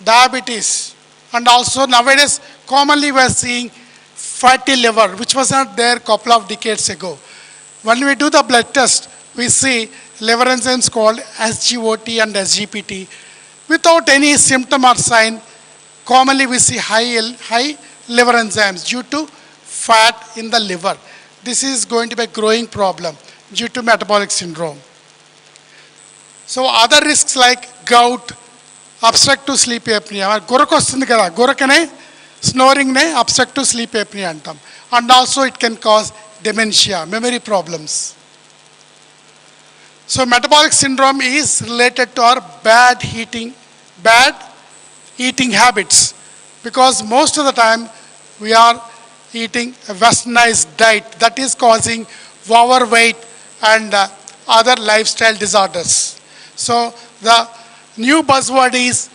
diabetes, and also nowadays commonly we are seeing fatty liver, which was not there a couple of decades ago. When we do the blood test, we see liver enzymes called SGOT and SGPT. Without any symptom or sign, commonly we see high liver enzymes due to fat in the liver. This is going to be a growing problem due to metabolic syndrome. So other risks like gout, obstructive sleep apnea, gorakane, snoring ne obstructive sleep apnea antam. And also it can cause dementia, memory problems. So metabolic syndrome is related to our bad eating habits, because most of the time we are eating a westernized diet that is causing overweight and other lifestyle disorders. So the new buzzword is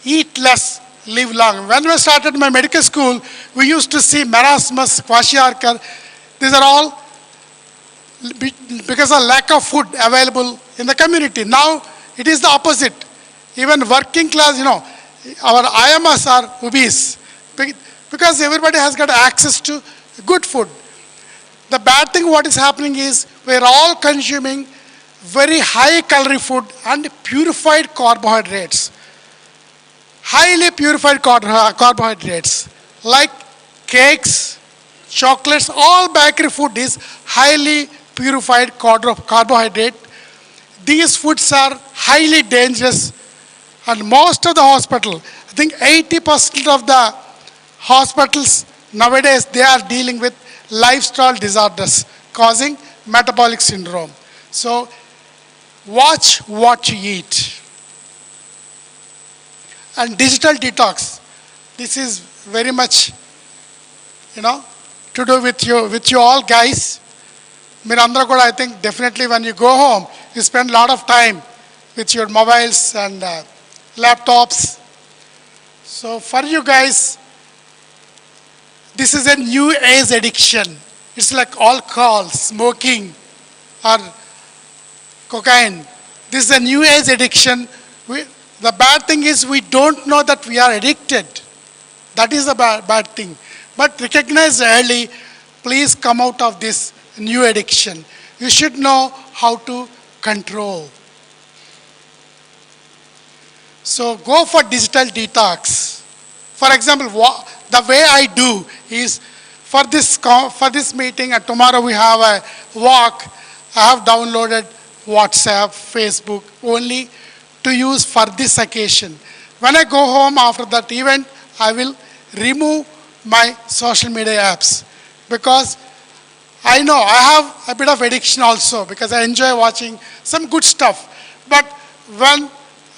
eat less, live long. When we started my medical school, we used to see marasmus, kwashiorkor. These are all because of lack of food available in the community. Now it is the opposite. Even working class, our IMS are obese because everybody has got access to good food. The bad thing what is happening is we're all consuming very high calorie food and purified carbohydrates. Highly purified carbohydrates like cakes, chocolates, all bakery food is highly purified carbohydrate. These foods are highly dangerous, and most of the hospital, I think 80% of the hospitals nowadays, they are dealing with lifestyle disorders causing metabolic syndrome. So watch what you eat. And digital detox, this is very much, to do with you all guys. I think definitely when you go home, you spend a lot of time with your mobiles and laptops. So for you guys, this is a new age addiction. It's like alcohol, smoking, or cocaine. This is a new age addiction. The bad thing is we don't know that we are addicted. That is the bad thing. But recognize early, please come out of this new addiction. You should know how to control. So go for digital detox. For example, the way I do is for this meeting and tomorrow we have a walk, I have downloaded WhatsApp, Facebook only to use for this occasion. When I go home after that event, I will remove my social media apps because I know I have a bit of addiction also because I enjoy watching some good stuff. But when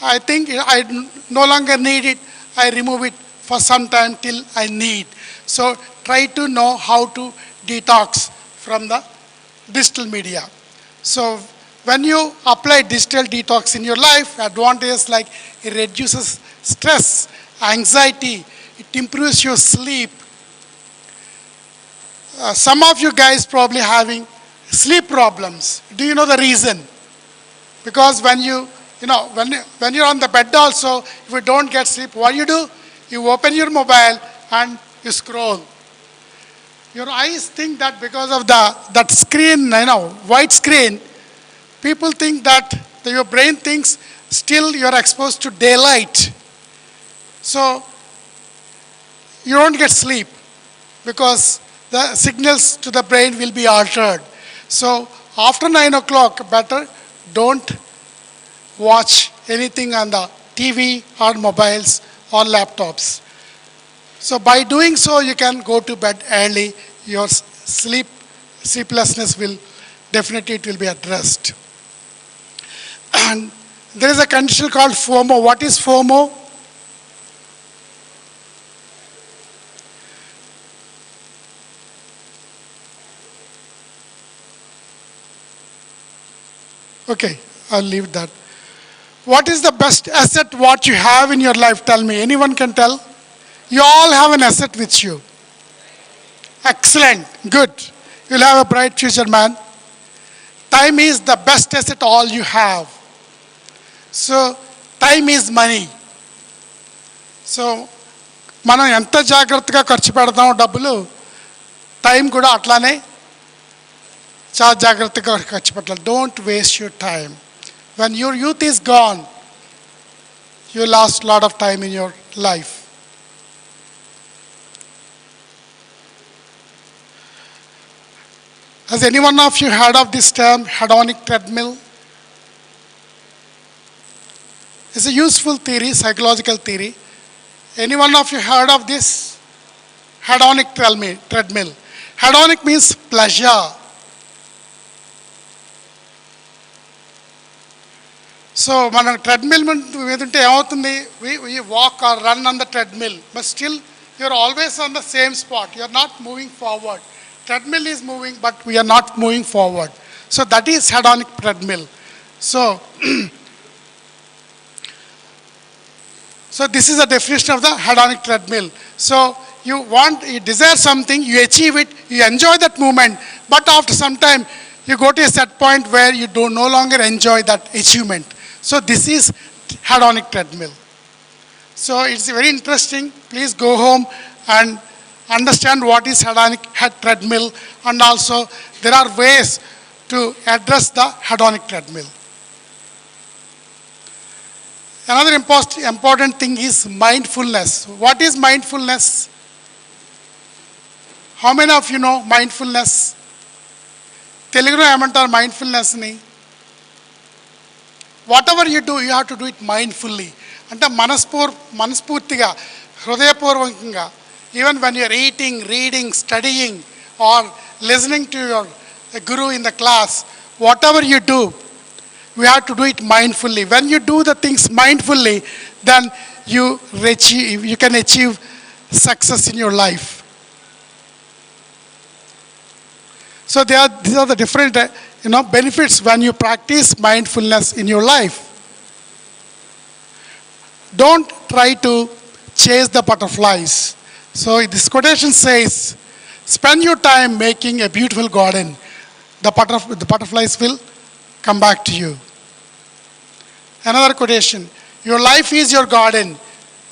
I think I no longer need it, I remove it for some time till I need. So try to know how to detox from the digital media. So when you apply digital detox in your life, advantages like it reduces stress, anxiety, it improves your sleep. Some of you guys probably having sleep problems. Do you know the reason? Because when when you're on the bed also, if you don't get sleep, what do? You open your mobile and you scroll. Your eyes think that because of that screen, white screen, people think that your brain thinks still you're exposed to daylight. So you don't get sleep because the signals to the brain will be altered. So after 9 o'clock, better don't watch anything on the TV or mobiles or laptops. So by doing so, you can go to bed early. Your sleeplessness will definitely it will be addressed. And there is a condition called FOMO. What is FOMO? Okay, I'll leave that. What is the best asset what you have in your life? Tell me. Anyone can tell? You all have an asset with you. Excellent. Good. You'll have a bright future, man. Time is the best asset all you have. So, time is money. So, మనం ఎంత జాగ్రత్తగా ఖర్చు పెడతాం డబ్బులు time కూడా అట్లానే చాలా జాగ్రత్తగా ఖర్చు పెట్టాలి. Don't waste your time. When your youth is gone, you lost a lot of time in your life. Has any one of you heard of this term, hedonic treadmill? It's a useful theory, psychological theory. Any one of you heard of this? Hedonic treadmill. Hedonic means pleasure. So, మన treadmill మీద ఉంటే ఏమవుతుంది? We walk or run on the treadmill, but still you're always on the same spot. You're not moving forward. Treadmill is moving, but we are not moving forward. So that is hedonic treadmill. So, so this is the definition of the hedonic treadmill. So you desire something, you achieve it, you enjoy that moment, but after some time you go to a set point where you do no longer enjoy that achievement. So this is hedonic treadmill. So it's very interesting. Please go home and understand what is hedonic treadmill, and also there are ways to address the hedonic treadmill. Another important thing is mindfulness. What is mindfulness? How many of you know mindfulness? Telugulo ఏమంటారు mindfulness ni? Whatever you do, you have to do it mindfully. అంటే మనస్ఫూర్తిగా హృదయపూర్వకంగా. Even when you are eating, reading, studying, or listening to your guru in the class, whatever you do, we have to do it mindfully. When you do the things mindfully, then you can achieve success in your life. So these are the different benefits when you practice mindfulness in your life. Don't try to chase the butterflies. So this quotation says, spend your time making a beautiful garden. The butterflies will come back to you. Another quotation, your life is your garden.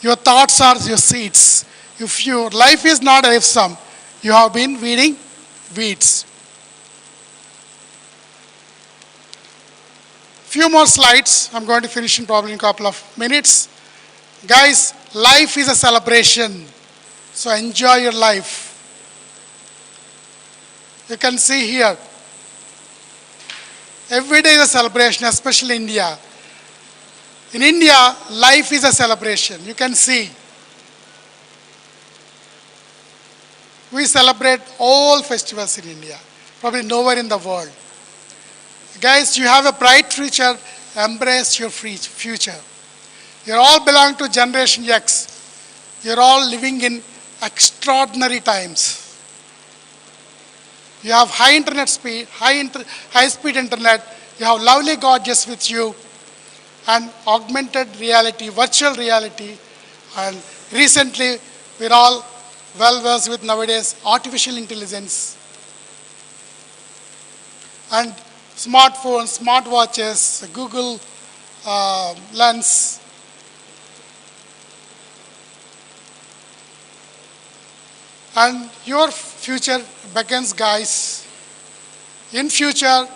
Your thoughts are your seeds. If your life is not awesome, you have been weeding weeds. Few more slides. I'm going to finish in probably a couple of minutes. Guys, life is a celebration. So enjoy your life. You can see here, every day is a celebration, especially India. In India, life is a celebration. You can see. We celebrate all festivals in India, probably nowhere in the world. Guys, you have a bright future. Embrace your future. You all belong to Generation X. You're all living in extraordinary times. You have high internet speed, high speed internet. You have lovely gorgeous with you, and augmented reality, virtual reality, and recently we're all well versed with nowadays artificial intelligence and smartphones, smartwatches, Google Lens. And your future beckons, guys. In future,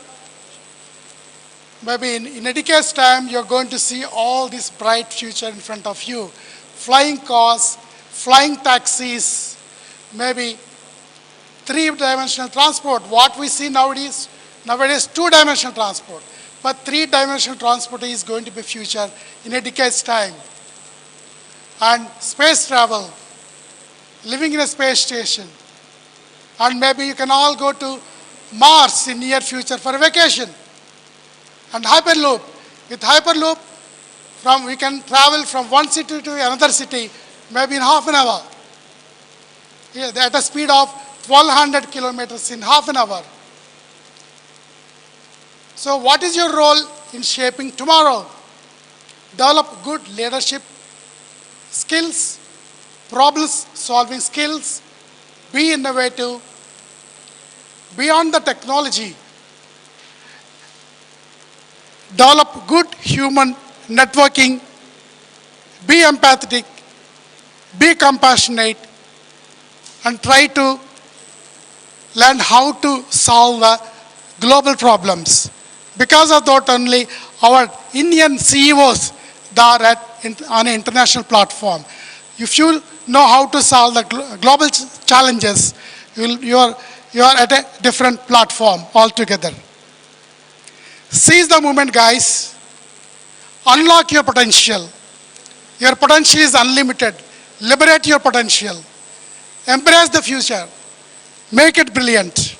maybe in a decade's time, you're going to see all this bright future in front of you. Flying cars, flying taxis, maybe three-dimensional transport. What we see nowadays two-dimensional transport. But three-dimensional transport is going to be future in a decade's time. And space travel, living in a space station. And maybe you can all go to Mars in near future for a vacation. And Hyperloop. With Hyperloop, we can travel from one city to another city, maybe in half an hour. Yeah, at a speed of 1,200 kilometers in half an hour. So what is your role in shaping tomorrow? Develop good leadership skills, problem-solving skills, be innovative, beyond the technology. Develop good human networking, be empathetic, be compassionate, and try to learn how to solve the global problems. Because of that only, our Indian CEOs are on an international platform. If you know how to solve the global challenges, you are at a different platform altogether. Seize the moment, guys. Unlock your potential. Your potential is unlimited. Liberate your potential. Embrace the future. Make it brilliant.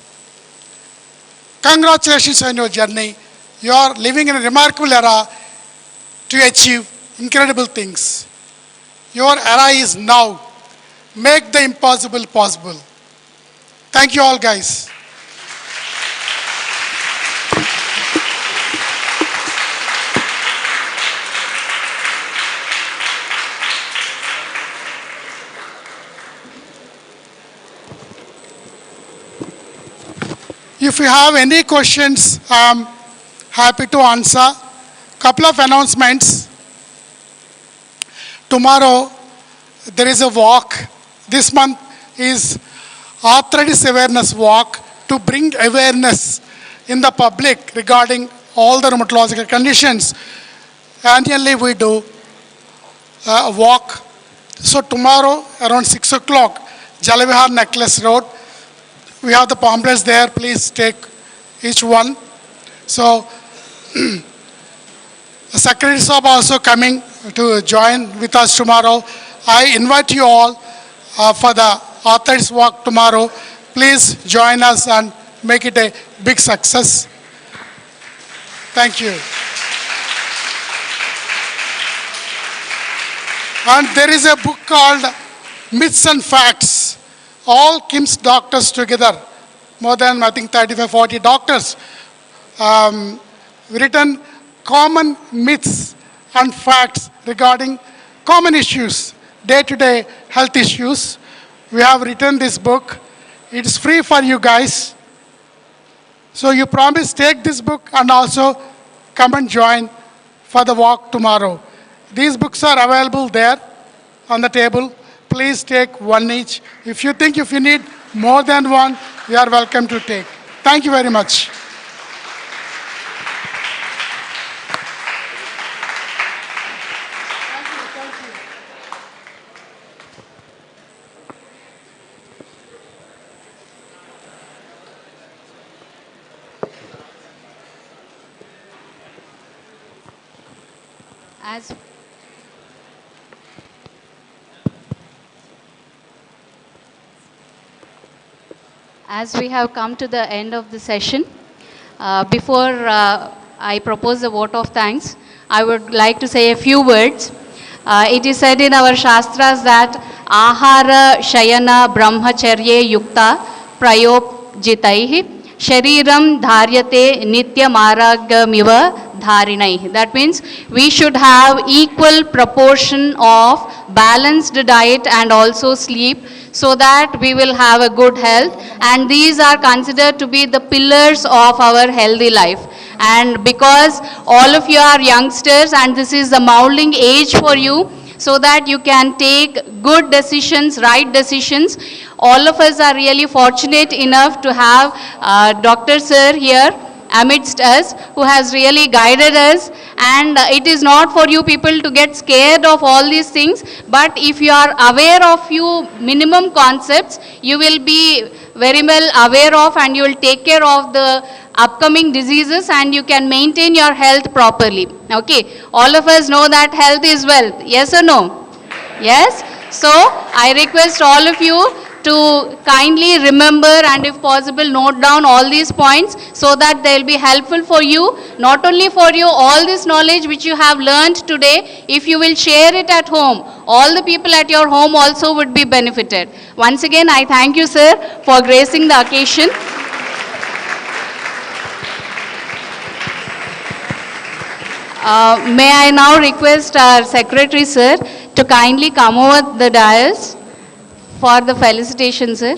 Congratulations on your journey. You are living in a remarkable era to achieve incredible things. Your era is now. Make the impossible possible. Thank you all, guys. If you have any questions, I'm happy to answer. Couple of announcements. Tomorrow, there is a walk. This month is Arthritis Awareness Walk to bring awareness in the public regarding all the rheumatological conditions. Annually, we do a walk. So tomorrow, around 6 o'clock, Jalvihar Necklace Road, we have the pamphlets there. Please take each one. So, the Secretary Sahab also coming to join with us tomorrow. I invite you all for the Arthritis Walk tomorrow. Please join us and make it a big success. Thank you. And there is a book called Myths and Facts. All KIMS doctors together, more than I think 35, 40 doctors, written common myths and facts regarding common issues, day-to-day health issues. We have written this book. It is free for you guys. So you promise take this book and also come and join for the walk tomorrow. These books are available there on the table. Please take one each. If you need more than one, you are welcome to take. Thank you very much. As As we have come to the end of the session, before I propose the vote of thanks, I would like to say a few words. It is said in our Shastras that Ahara Shayana Brahmacharye Yukta Prayopjitaihi Shariram Dharyate Nitya Maragamiva Dharinai. That means we should have equal proportion of balanced diet and also sleep so that we will have a good health, and these are considered to be the pillars of our healthy life. And because all of you are youngsters and this is the molding age for you, so that you can take good decisions, right decisions. All of us are really fortunate enough to have Dr. Sir here amidst us, who has really guided us, and it is not for you people to get scared of all these things, but if you are aware of few minimum concepts, you will be very well aware of, and you will take care of the upcoming diseases, and you can maintain your health properly. Okay, all of us know that health is wealth, yes or no? Yes? So, I request all of you to kindly remember and if possible note down all these points so that they will be helpful for you. Not only for you, all this knowledge which you have learned today, if you will share it at home, all the people at your home also would be benefited. Once again, I thank you, sir, for gracing the occasion. May I now request our secretary, sir, to kindly come over the dais for the felicitation, sir.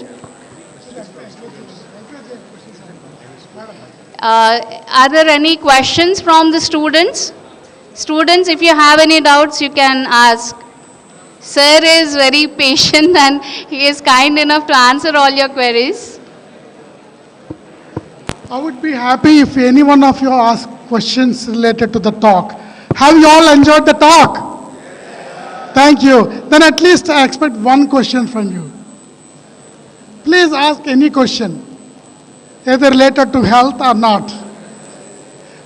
Are there any questions from the students? Students, if you have any doubts, you can ask. Sir is very patient and he is kind enough to answer all your queries. I would be happy if any one of you ask questions related to the talk. Have you all enjoyed the talk? Thank you. Then at least I expect one question from you. Please ask any question, either related to health or not.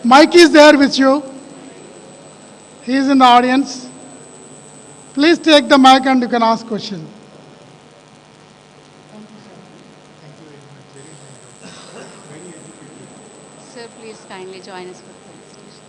Mike is there with you. He is in the audience. Please take the mic and you can ask questions. Sir, please kindly join us for the felicitation.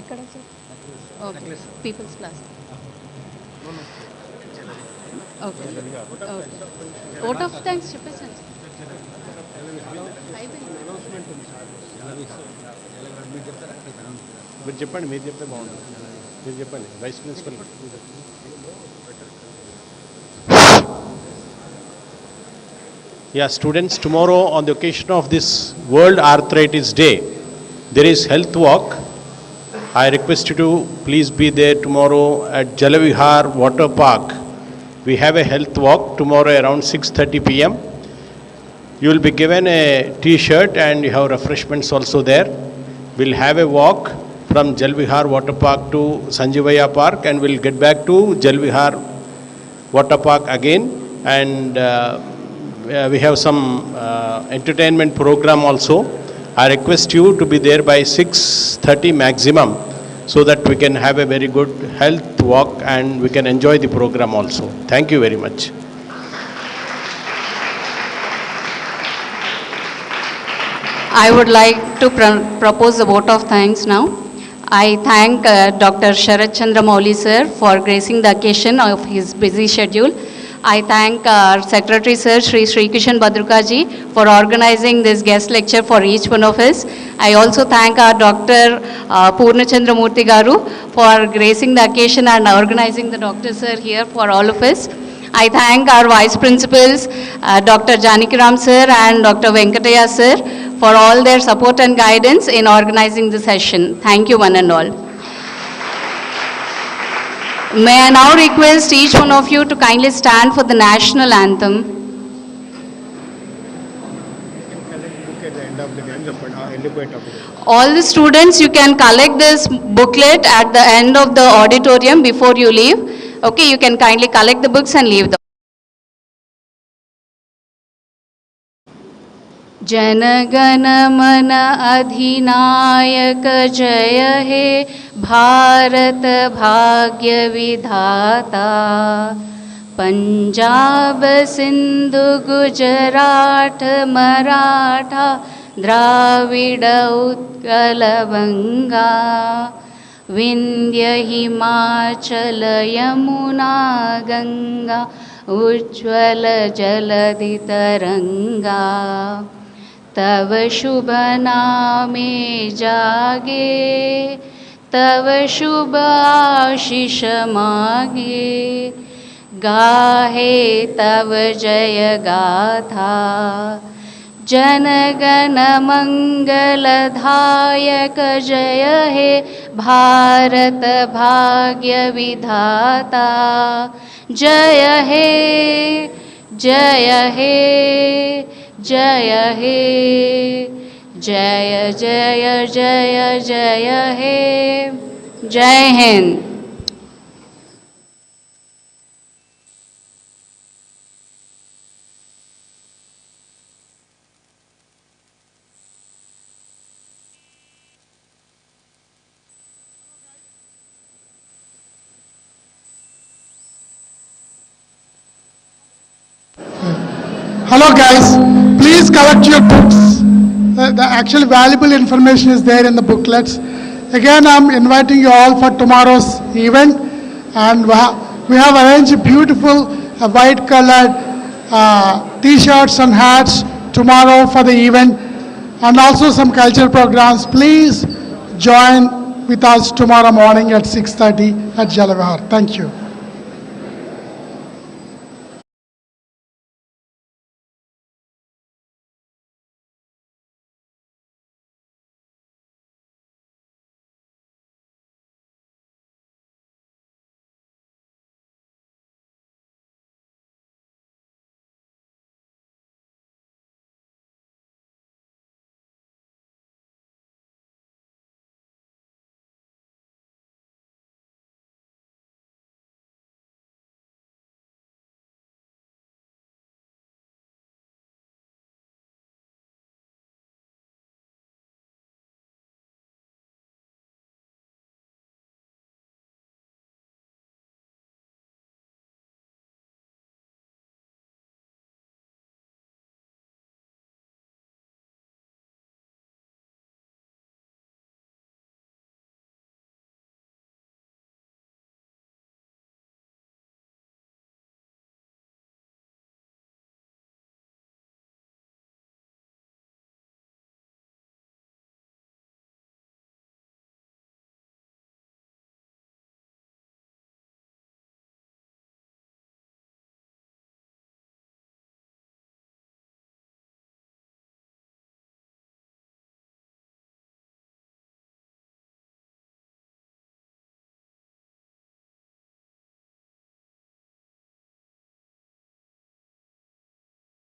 ఎక్కడ sir okay people's plaza okay okay vote of thanks చెప్పేసాను మీరు చెప్పండి, మీరు చెప్తే బాగుంటుంది. మీరు చెప్పండి, vice principal. Yeah, students, tomorrow on the occasion of this World Arthritis Day, There is health walk. I request you to please be there tomorrow at Jalavihar Water Park. We have a health walk tomorrow around 6:30 p.m. You will be given a T-shirt and you have refreshments also there. We'll have a walk from Jalvihar Water Park to Sanjivaya Park, and we'll get back to Jalvihar Water Park again. And we have some entertainment program also. I request you to be there by 6:30 maximum, so that we can have a very good health walk and we can enjoy the program also. Thank you very much. I would like to propose a vote of thanks now. I thank Dr. Chandra Mouli sir for gracing the occasion of his busy schedule. I thank our Secretary Sir Sri Kishan BADRUKA ji for organizing this guest lecture for each one of us. I also thank our Dr. Purna Chandra Murthy Garu for gracing the occasion and organizing the Dr. Sir here for all of us. I thank our Vice Principals, Dr. Janikiram Sir and Dr. Venkataya Sir for all their support and guidance in organizing the session. Thank you one and all. May I now request each one of you to kindly stand for the national anthem. All the students, you can collect this booklet at the end of the auditorium before you leave. Okay, you can kindly collect the books and leave them. जनगण मन अधिनायक जय हे भारत भाग्य विधाता पंजाब सिंधु गुजरात मराठा द्राविड उत्कल बंगा विंध्य हिमाचल यमुना गंगा उज्ज्वल जलधि तरंगा तव शुभ नामे जागे तव शुभ आशीष मागे गाहे तव जय गाथा जनगण मंगलदायक जय हे भारत भाग्य विधाता जय हे जय हे जय हे जय जय जय जय हे जय Hind. Hello guys, please collect your books. The actual valuable information is there in the booklets. Again, I'm inviting you all for tomorrow's event, and we have arranged beautiful white colored t-shirts and hats tomorrow for the event, and also some cultural programs. Please join with us tomorrow morning at 6:30 at Jalavihar. Thank you.